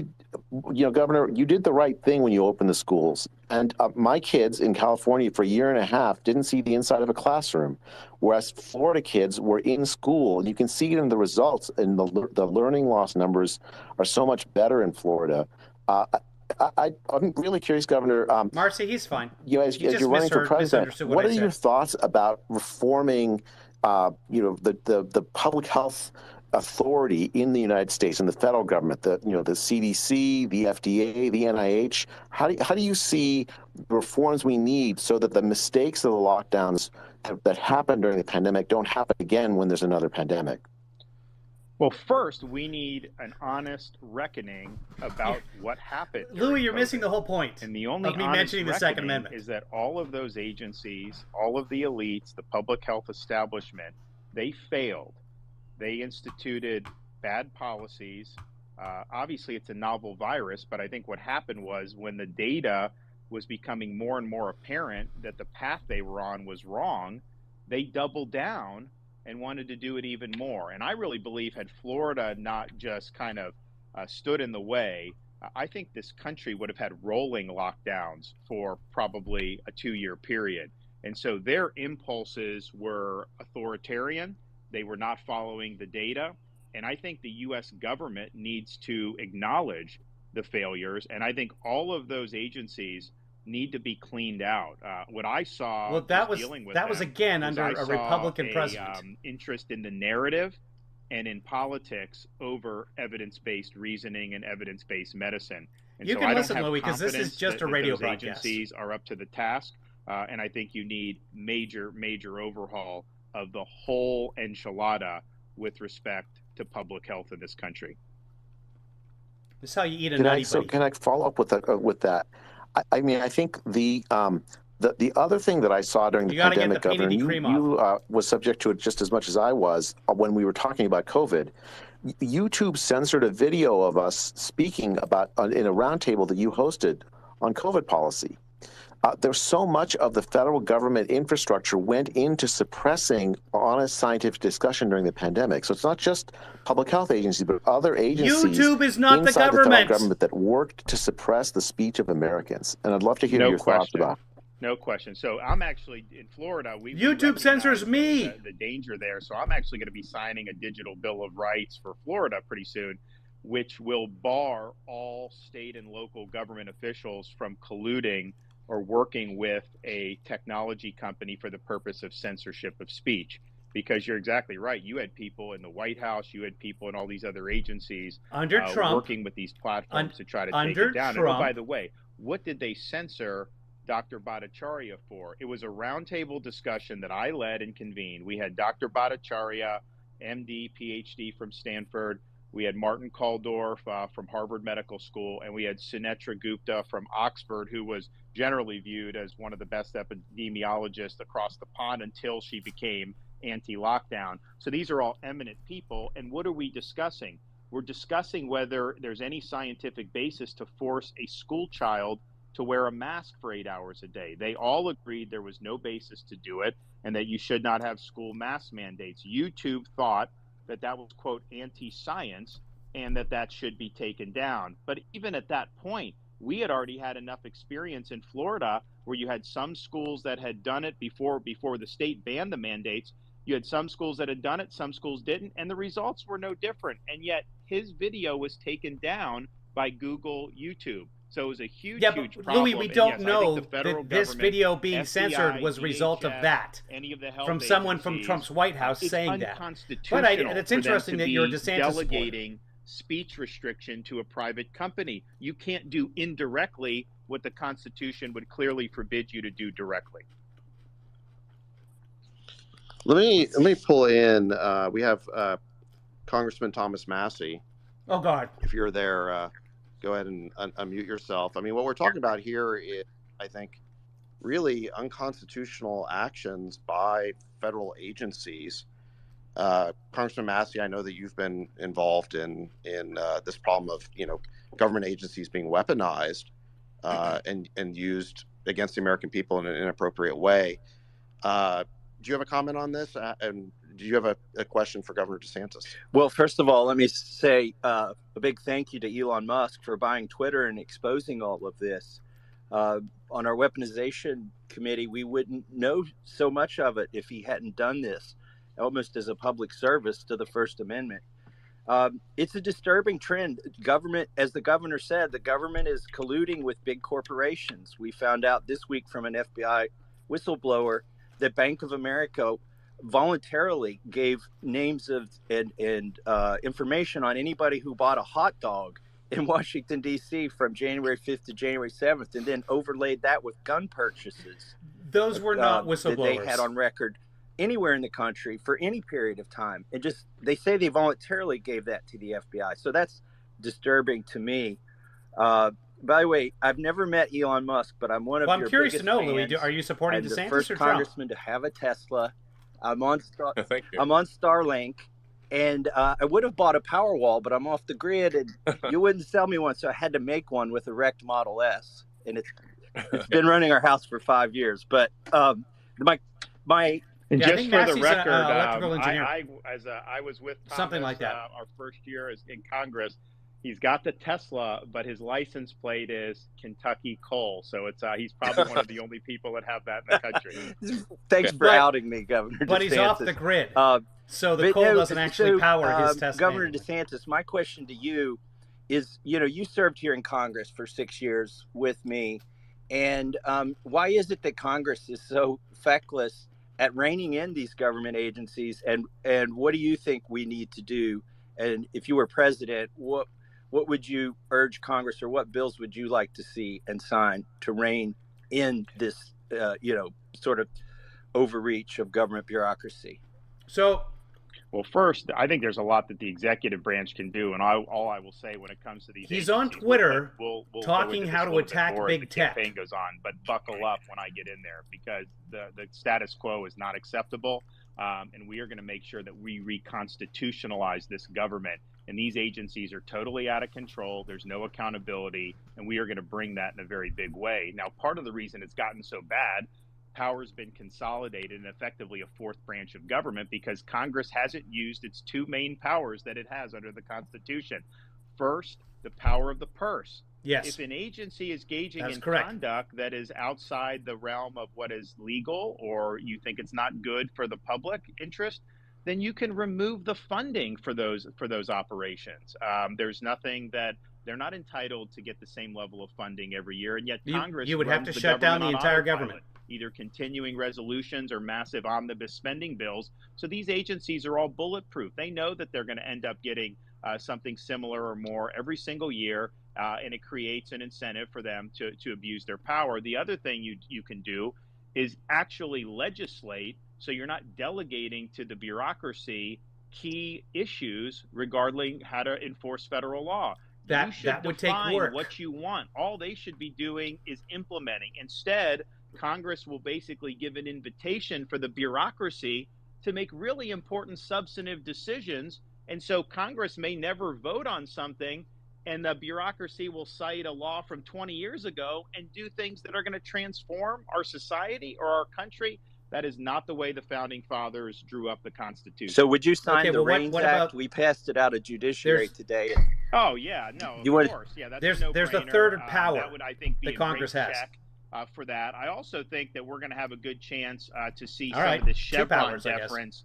Governor, you did the right thing when you opened the schools. And my kids in California for a year and a half didn't see the inside of a classroom, whereas Florida kids were in school. And you can see it in the results, and the learning loss numbers are so much better in Florida. I'm really curious, Governor. Marcy, he's fine. As you're running for president, what are your thoughts about reforming, the public health authority in the United States and the federal government, the CDC, the FDA, the NIH? How do you see the reforms we need so that the mistakes of the lockdowns that happened during the pandemic don't happen again when there's another pandemic? Well, first, we need an honest reckoning about what happened. Louis, you're missing the whole point. And the only of me mentioning the Second Amendment is that all of those agencies, all of the elites, the public health establishment, they failed. They instituted bad policies. Obviously, it's a novel virus, but I think what happened was when the data was becoming more and more apparent that the path they were on was wrong, they doubled down and wanted to do it even more. And I really believe had Florida not just kind of stood in the way, I think this country would have had rolling lockdowns for probably a 2-year period. And so their impulses were authoritarian. They were not following the data. And I think the U.S. government needs to acknowledge the failures. And I think all of those agencies need to be cleaned out. What I saw was again under a Republican president. Interest in the narrative and in politics over evidence-based reasoning and evidence-based medicine. And you so can I listen, don't have Louis, because this is just a radio broadcast. Agencies are up to the task, and I think you need major overhaul of the whole enchilada with respect to public health in this country. This is how you eat a nutty buddy. Can I follow up with that? I mean, I think the The other thing that I saw during the pandemic, Governor, you was subject to it just as much as I was when we were talking about COVID. YouTube censored a video of us speaking about in a roundtable that you hosted on COVID policy. There's so much of the federal government infrastructure went into suppressing honest scientific discussion during the pandemic. So it's not just public health agencies, but other agencies YouTube is not the inside government. the federal government that worked to suppress the speech of Americans. And I'd love to hear your thoughts about it. No question. So I'm actually in Florida. YouTube censors me. The danger there. So I'm actually going to be signing a digital bill of rights for Florida pretty soon, which will bar all state and local government officials from colluding or working with a technology company for the purpose of censorship of speech. Because you're exactly right. You had people in the White House, you had people in all these other agencies under Trump working with these platforms to try to take it down. And oh, by the way, what did they censor Dr. Bhattacharya for? It was a roundtable discussion that I led and convened. We had Dr. Bhattacharya, MD, PhD from Stanford. We had Martin Kulldorff from Harvard Medical School, and we had Sunetra Gupta from Oxford, who was generally viewed as one of the best epidemiologists across the pond until she became anti-lockdown. So these are all eminent people. And what are we discussing? We're discussing whether there's any scientific basis to force a school child to wear a mask for 8 hours a day. They all agreed there was no basis to do it and that you should not have school mask mandates. YouTube thought that that was, quote, anti-science and that should be taken down. But even at that point, we had already had enough experience in Florida where you had some schools that had done it before the state banned the mandates. You had some schools that had done it, some schools didn't, and the results were no different. And yet his video was taken down by Google YouTube. So it was a huge problem. Louis, we don't know that this video being censored was a result of that. From someone from Trump's White House saying that. But it's interesting that you're a DeSantis delegating speech restriction to a private company. You can't do indirectly what the Constitution would clearly forbid you to do directly. Let me pull in. We have Congressman Thomas Massey. Oh God! If you're there, go ahead and unmute yourself. I mean, what we're talking about here is, I think, really unconstitutional actions by federal agencies. Congressman Massey, I know that you've been involved in this problem of government agencies being weaponized and used against the American people in an inappropriate way. Do you have a comment on this? And do you have a question for Governor DeSantis? Well, first of all, let me say a big thank you to Elon Musk for buying Twitter and exposing all of this. On our weaponization committee, we wouldn't know so much of it if he hadn't done this, almost as a public service to the First Amendment. It's a disturbing trend. Government, as the governor said, the government is colluding with big corporations. We found out this week from an FBI whistleblower that Bank of America voluntarily gave names of and information on anybody who bought a hot dog in Washington, D.C. from January 5th to January 7th, and then overlaid that with gun purchases. Those were not whistleblowers. That they had on record anywhere in the country for any period of time. And just, they say they voluntarily gave that to the FBI. So that's disturbing to me. By the way, I've never met Elon Musk, but I'm one of your biggest fans. I'm curious to know, Louis, are you supporting DeSantis or Trump? I'm the first congressman to have a Tesla. I'm on Starlink, and I would have bought a Powerwall, but I'm off the grid, and you wouldn't sell me one, so I had to make one with a wrecked Model S, and it's been running our house for 5 years. But my and just for the record, I was with Thomas, something like that. Our first year in Congress. He's got the Tesla, but his license plate is Kentucky Coal. So it's he's probably one of the only people that have that in the country. Thanks for outing me, Governor DeSantis. But he's off the grid. So the coal doesn't actually power his Tesla. Governor DeSantis, my question to you is, you served here in Congress for 6 years with me. And why is it that Congress is so feckless at reining in these government agencies? And what do you think we need to do? And if you were president, what would you urge Congress, or what bills would you like to see and sign to rein in this, sort of overreach of government bureaucracy? So, Well, first, I think there's a lot that the executive branch can do, and all I will say when it comes to these, he's on Twitter we'll talking how to attack big tech. The campaign goes on, but buckle up when I get in there, because the status quo is not acceptable, and we are going to make sure that we reconstitutionalize this government. And these agencies are totally out of control. There's no accountability, and we are going to bring that in a very big way. Now, part of the reason it's gotten so bad, power's been consolidated and effectively a fourth branch of government, because Congress hasn't used its two main powers that it has under the Constitution. First, the power of the purse. Yes. If an agency is engaging in correct. conduct that is outside the realm of what is legal, or you think it's not good for the public interest, then you can remove the funding for those operations. There's nothing that they're not entitled to get the same level of funding every year, and yet Congress you would have to shut down the entire government, either continuing resolutions or massive omnibus spending bills. So these agencies are all bulletproof. They know that they're going to end up getting something similar or more every single year, and it creates an incentive for them to abuse their power. The other thing you can do is actually legislate, so you're not delegating to the bureaucracy key issues regarding how to enforce federal law. That would take work. What you want. All they should be doing is implementing. Instead, Congress will basically give an invitation for the bureaucracy to make really important substantive decisions. And so Congress may never vote on something, and the bureaucracy will cite a law from 20 years ago and do things that are going to transform our society or our country. That is not the way the founding fathers drew up the Constitution. So would you sign the REINS Act? We passed it out of judiciary today. Oh, yeah, no, of course. Yeah, that's there's a third power that would, I think, be that Congress has. For that. I also think that we're going to have a good chance to see some of the Chevron deference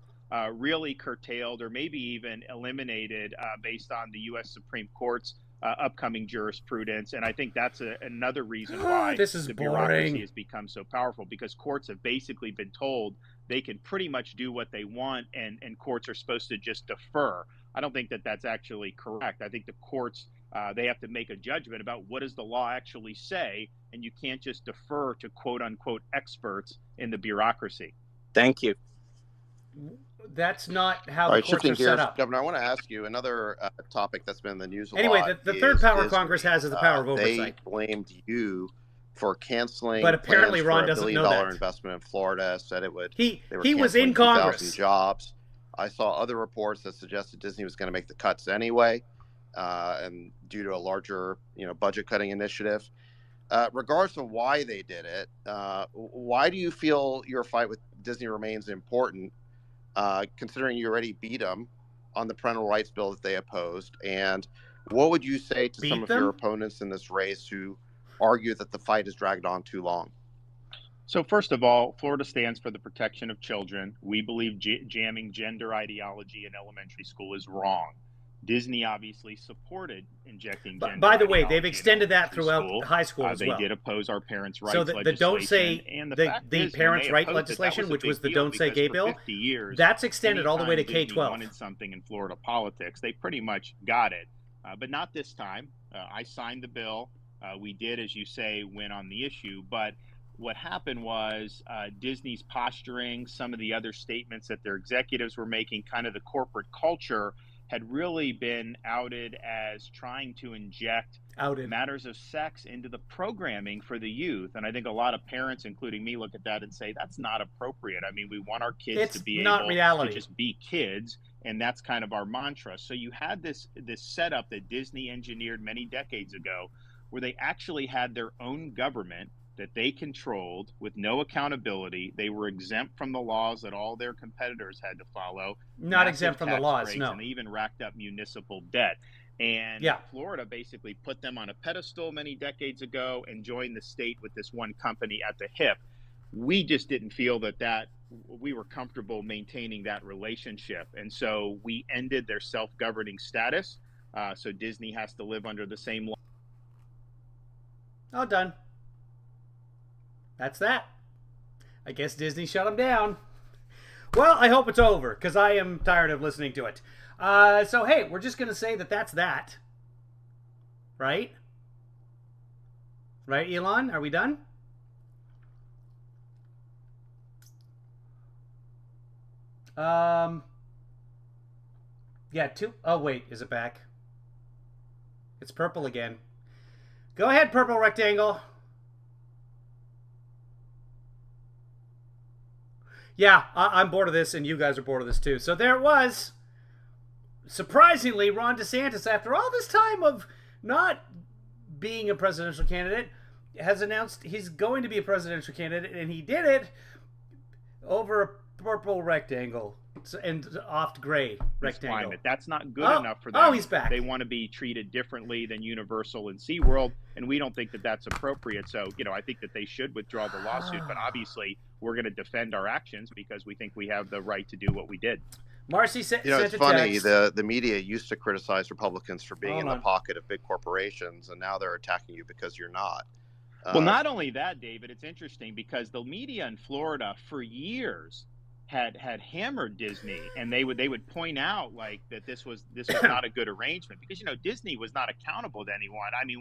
really curtailed, or maybe even eliminated, based on the U.S. Supreme Court's upcoming jurisprudence. And I think that's another reason why the bureaucracy has become so powerful, because courts have basically been told they can pretty much do what they want, and courts are supposed to just defer. I don't think that that's actually correct. I think the courts, they have to make a judgment about what does the law actually say, and you can't just defer to quote-unquote experts in the bureaucracy. Thank you. That's not how the courts are set up. Governor, I want to ask you another topic that's been in the news a lot. Anyway, the third power Congress has is the power of oversight. They blamed you for canceling, but apparently Ron doesn't know that. $1 billion investment in Florida. Said it would. He was in Congress. Jobs. I saw other reports that suggested Disney was going to make the cuts anyway, and due to a larger, budget cutting initiative. Regardless of why they did it, why do you feel your fight with Disney remains important, considering you already beat them on the parental rights bill that they opposed? And what would you say to some of your opponents in this race who argue that the fight has dragged on too long? So first of all, Florida stands for the protection of children. We believe jamming gender ideology in elementary school is wrong. Disney obviously supported injecting gender. By the way, they've extended that throughout high school as well. They did oppose our parents' rights legislation. So the Don't Say, the parents' right legislation, which was the Don't Say Gay bill, that's extended all the way to K-12. Disney wanted something in Florida politics, they pretty much got it, but not this time. I signed the bill. We did, as you say, win on the issue, but what happened was Disney's posturing, some of the other statements that their executives were making, kind of the corporate culture, had really been outed as trying to inject matters of sex into the programming for the youth. And I think a lot of parents, including me, look at that and say, that's not appropriate. I mean, we want our kids to be able to just be kids, and that's kind of our mantra. So you had this setup that Disney engineered many decades ago, where they actually had their own government that they controlled with no accountability. They were exempt from the laws that all their competitors had to follow. Not exempt from the laws, no. And they even racked up municipal debt. And Florida basically put them on a pedestal many decades ago and joined the state with this one company at the hip. We just didn't feel that we were comfortable maintaining that relationship. And so we ended their self-governing status. So Disney has to live under the same law. All done. That's that. I guess Disney shut them down. Well, I hope it's over, because I am tired of listening to it. So, hey, we're just going to say that that's that. Right? Right, Elon? Are we done? Yeah, two. Oh, wait. Is it back? It's purple again. Go ahead, purple rectangle. Yeah, I'm bored of this, and you guys are bored of this too. So there it was. Surprisingly, Ron DeSantis, after all this time of not being a presidential candidate, has announced he's going to be a presidential candidate, and he did it over a purple rectangle and off gray rectangle. Climate. That's not good enough for them. Oh, he's back. They want to be treated differently than Universal and SeaWorld, and we don't think that that's appropriate. So, I think that they should withdraw the lawsuit, but obviously we're going to defend our actions because we think we have the right to do what we did. Marcy sent it's a funny. text. The media used to criticize Republicans for being in the pocket of big corporations, and now they're attacking you because you're not. Well, not only that, David, it's interesting because the media in Florida for years had hammered Disney, and they would point out like that this was not a good arrangement because Disney was not accountable to anyone. I mean,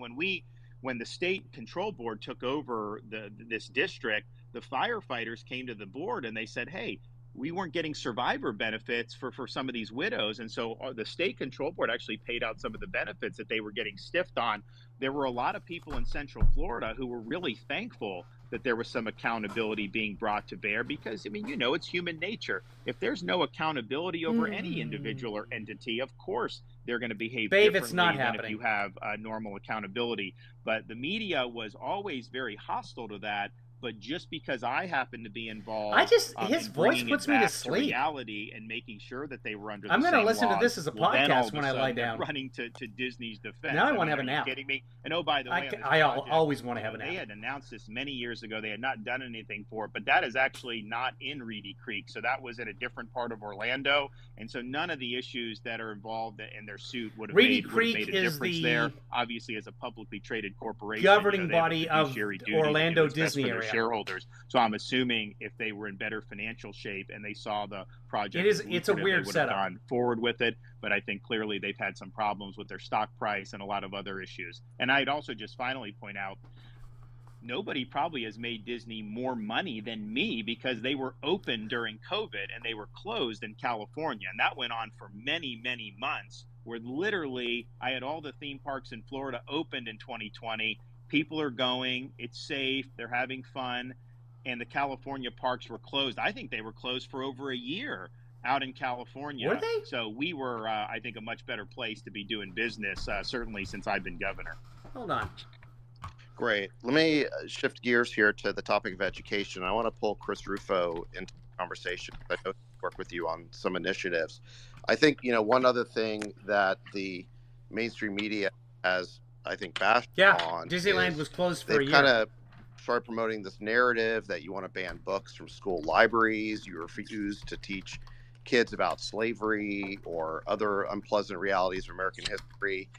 when the state control board took over this district, the firefighters came to the board and they said, hey, we weren't getting survivor benefits for some of these widows. And so the state control board actually paid out some of the benefits that they were getting stiffed on. There were a lot of people in Central Florida who were really thankful that there was some accountability being brought to bear because, it's human nature. If there's no accountability over any individual or entity, of course, they're going to behave differently it's not than happening. if you have normal accountability. But the media was always very hostile to that. But just because I happen to be involved, his voice puts me to sleep. Reality and making sure that they were under. I'm going to listen to this as a podcast when I lie down. Running to Disney's defense. Now I want to have a nap. Are you kidding me? And oh, by the way, I always want to have a nap. They had announced this many years ago. They had not done anything for it, but that is actually not in Reedy Creek. So that was in a different part of Orlando, and so none of the issues that are involved in their suit would have made a difference there. Obviously, as a publicly traded corporation, governing body of Orlando Disney area. Shareholders. So I'm assuming if they were in better financial shape and they saw the project, it's a weird setup. Gone forward with it, but I think clearly they've had some problems with their stock price and a lot of other issues. And I'd also just finally point out, nobody probably has made Disney more money than me because they were open during COVID and they were closed in California, and that went on for many, many months. Where literally, I had all the theme parks in Florida opened in 2020. People are going, it's safe, they're having fun, and the California parks were closed. I think they were closed for over a year out in California. Were they? So we were, I think, a much better place to be doing business, certainly since I've been governor. Hold on. Great. Let me shift gears here to the topic of education. I want to pull Chris Rufo into the conversation. I know he worked with you on some initiatives. I think, one other thing that the mainstream media has, I think, bashed on. Disneyland was closed for a year. They've kind of started promoting this narrative that you want to ban books from school libraries. You refuse to teach kids about slavery or other unpleasant realities of American history,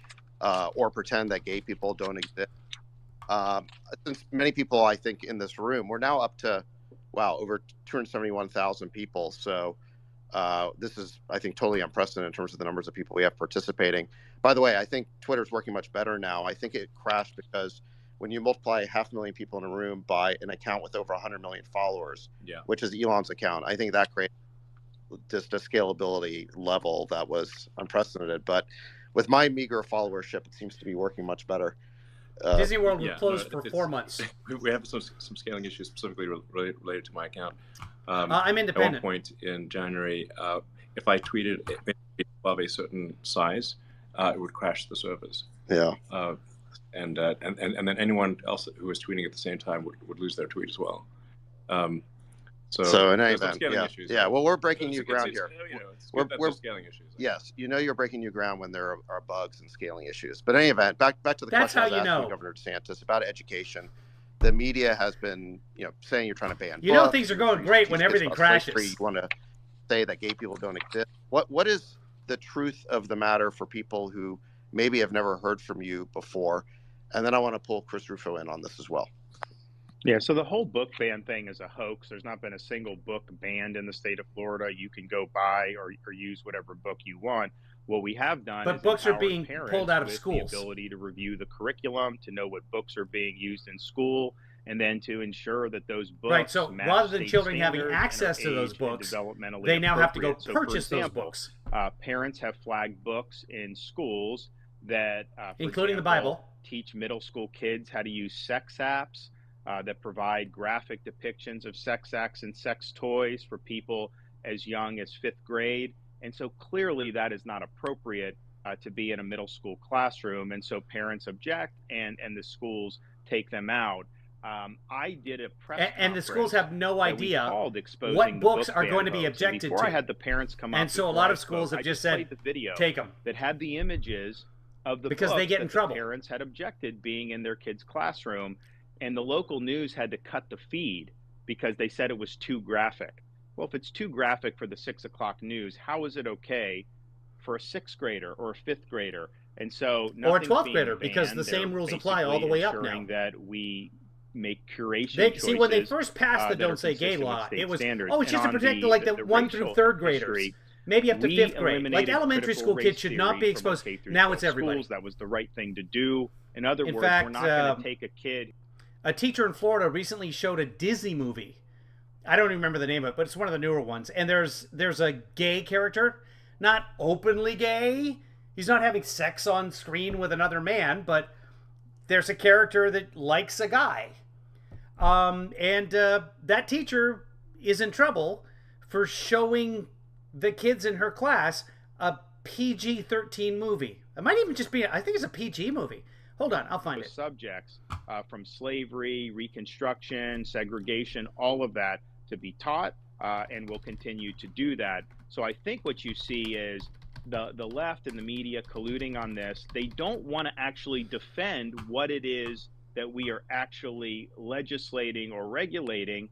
or pretend that gay people don't exist. Since many people, I think, in this room, we're now up to, over 271,000 people. So this is, I think, totally unprecedented in terms of the numbers of people we have participating. By the way, I think Twitter's working much better now. I think it crashed because when you multiply 500,000 people in a room by an account with over 100 million followers, which is Elon's account, I think that created just a scalability level that was unprecedented. But with my meager followership, it seems to be working much better. Disney World was closed for 4 months. We have some scaling issues specifically related to my account. I'm independent. At one point in January, if I tweeted above a certain size, it would crash the servers. Yeah. And then anyone else who was tweeting at the same time would lose their tweet as well. So in any event, issues. Well, we're breaking new ground here. We're scaling issues. Yes, you're breaking new ground when there are bugs and scaling issues. But in any event, back to the question I was asking Governor DeSantis about education. The media has been, saying you're trying to ban books. Things are going great when everything crashes. You want to say that gay people don't exist. What is the truth of the matter for people who maybe have never heard from you before? And then I want to pull Chris Rufo in on this as well. Yeah, so the whole book ban thing is a hoax. There's not been a single book banned in the state of Florida. You can go buy or use whatever book you want. What we have done is books are being pulled out of with schools. The ability to review the curriculum, to know what books are being used in school, and then to ensure that those books so rather than children having access to those books, they now have to go purchase those books. Parents have flagged books in schools that, including the Bible, teach middle school kids how to use sex apps that provide graphic depictions of sex acts and sex toys for people as young as 5th grade. And so clearly that is not appropriate to be in a middle school classroom. And so parents object, and the schools take them out. I did a press and the schools have no idea what books are going to be objected to. Before I had the parents come up, and so a lot of schools have just said, the video take them. That had the images of the because they get in trouble. Parents had objected being in their kids' classroom, and the local news had to cut the feed because they said it was too graphic. Well, if it's too graphic for the 6 o'clock news, how is it okay for a 6th grader or a 5th grader? And so, or a 12th grader, because the same rules apply all the way up now. That we make curation choices. See, when they first passed the Don't Say Gay law, it was, it's just to protect like the 1 through 3rd graders, maybe up to 5th grade. Like elementary school kids should not be exposed. Now it's everybody. That was the right thing to do. In other words, we're not going to take a kid. A teacher in Florida recently showed a Disney movie. I don't even remember the name of it, but it's one of the newer ones. And there's a gay character, not openly gay. He's not having sex on screen with another man, but there's a character that likes a guy. That teacher is in trouble for showing the kids in her class a PG-13 movie. It might even just be, I think it's a PG movie. Hold on, I'll find it. Subjects from slavery, Reconstruction, segregation, all of that to be taught, and will continue to do that. So I think what you see is the left and the media colluding on this. They don't want to actually defend what it is that we are actually legislating or regulating.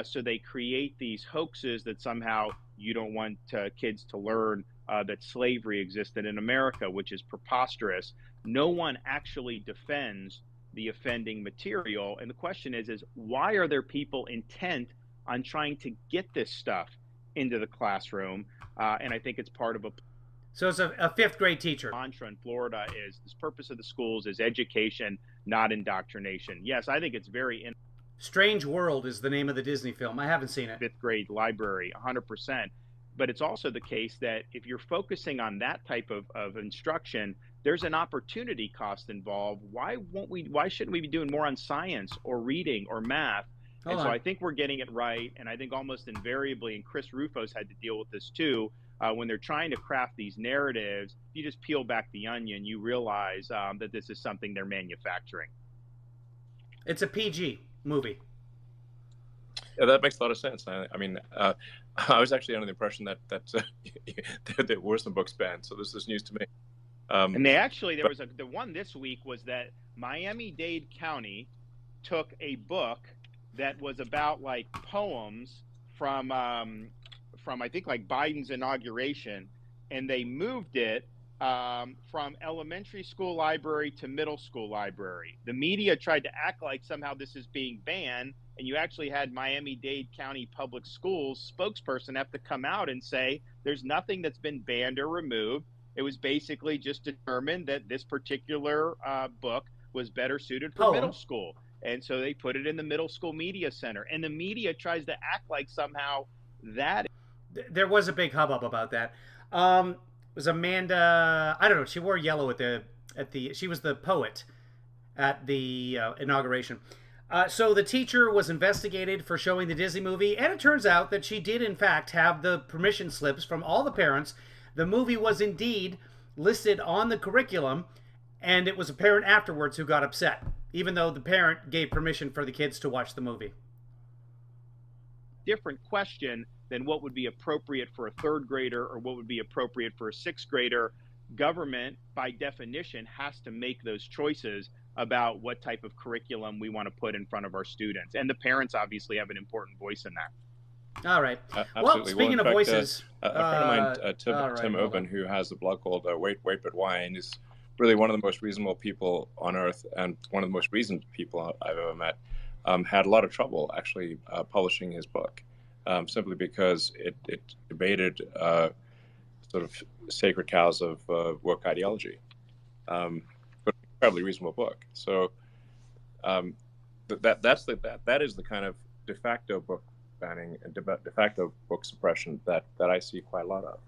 So they create these hoaxes that somehow you don't want kids to learn that slavery existed in America, which is preposterous. No one actually defends the offending material. And the question is why are there people intent on trying to get this stuff into the classroom? And I think it's part of a... So it's a 5th grade teacher. Mantra in Florida is the purpose of the schools is education, not indoctrination. Yes, I think it's very... Strange World is the name of the Disney film. I haven't seen it. 5th grade library, 100%. But it's also the case that if you're focusing on that type of instruction, there's an opportunity cost involved. Why shouldn't we be doing more on science or reading or math? So I think we're getting it right. And I think almost invariably, and Chris Rufo's had to deal with this too, when they're trying to craft these narratives, if you just peel back the onion, you realize that this is something they're manufacturing. It's a PG movie. Yeah, that makes a lot of sense. I mean, I was actually under the impression that there were some books banned, so this is news to me. And they actually, there was the one this week was that Miami-Dade County took a book that was about like poems from I think like Biden's inauguration, and they moved it from elementary school library to middle school library. The media tried to act like somehow this is being banned, and you actually had Miami-Dade County Public Schools spokesperson have to come out and say there's nothing that's been banned or removed. It was basically just determined that this particular book was better suited for middle school. And so they put it in the middle school media center. And the media tries to act like somehow that... There was a big hubbub about that. It was Amanda, I don't know, she wore yellow she was the poet at the inauguration. So the teacher was investigated for showing the Disney movie, and it turns out that she did in fact have the permission slips from all the parents. The movie was indeed listed on the curriculum, and it was a parent afterwards who got upset, even though the parent gave permission for the kids to watch the movie. Different question than what would be appropriate for a 3rd grader or what would be appropriate for a 6th grader. Government, by definition, has to make those choices about what type of curriculum we want to put in front of our students. And the parents obviously have an important voice in that. All right. Well, speaking of voices... a friend of mine, Tim Oben, who has a blog called Wait But Wine, is really one of the most reasonable people on earth and one of the most reasoned people I've ever met, had a lot of trouble actually publishing his book. Simply because it debated sort of sacred cows of woke ideology, but an incredibly reasonable book. So that is the kind of de facto book banning and de facto book suppression that I see quite a lot of.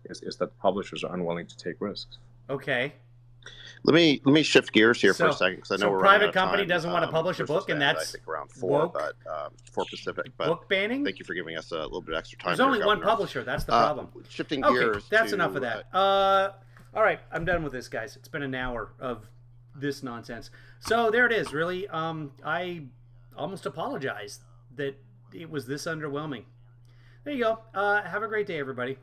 is that publishers are unwilling to take risks. Okay. Let me shift gears here for a So- second because I know so we're private running out of company time. doesn't want to publish a We're supposed book, and to end, that's I think around 4, woke? but 4 Pacific. But Book banning? thank you for giving us a little bit extra time. There's here, only one Governor. publisher. That's the problem. Shifting Okay, gears. that's to, enough of that. All right, I'm done with this, guys. It's been an hour of this nonsense. So there it is. Really, I almost apologize that it was this underwhelming. There you go. Have a great day, everybody.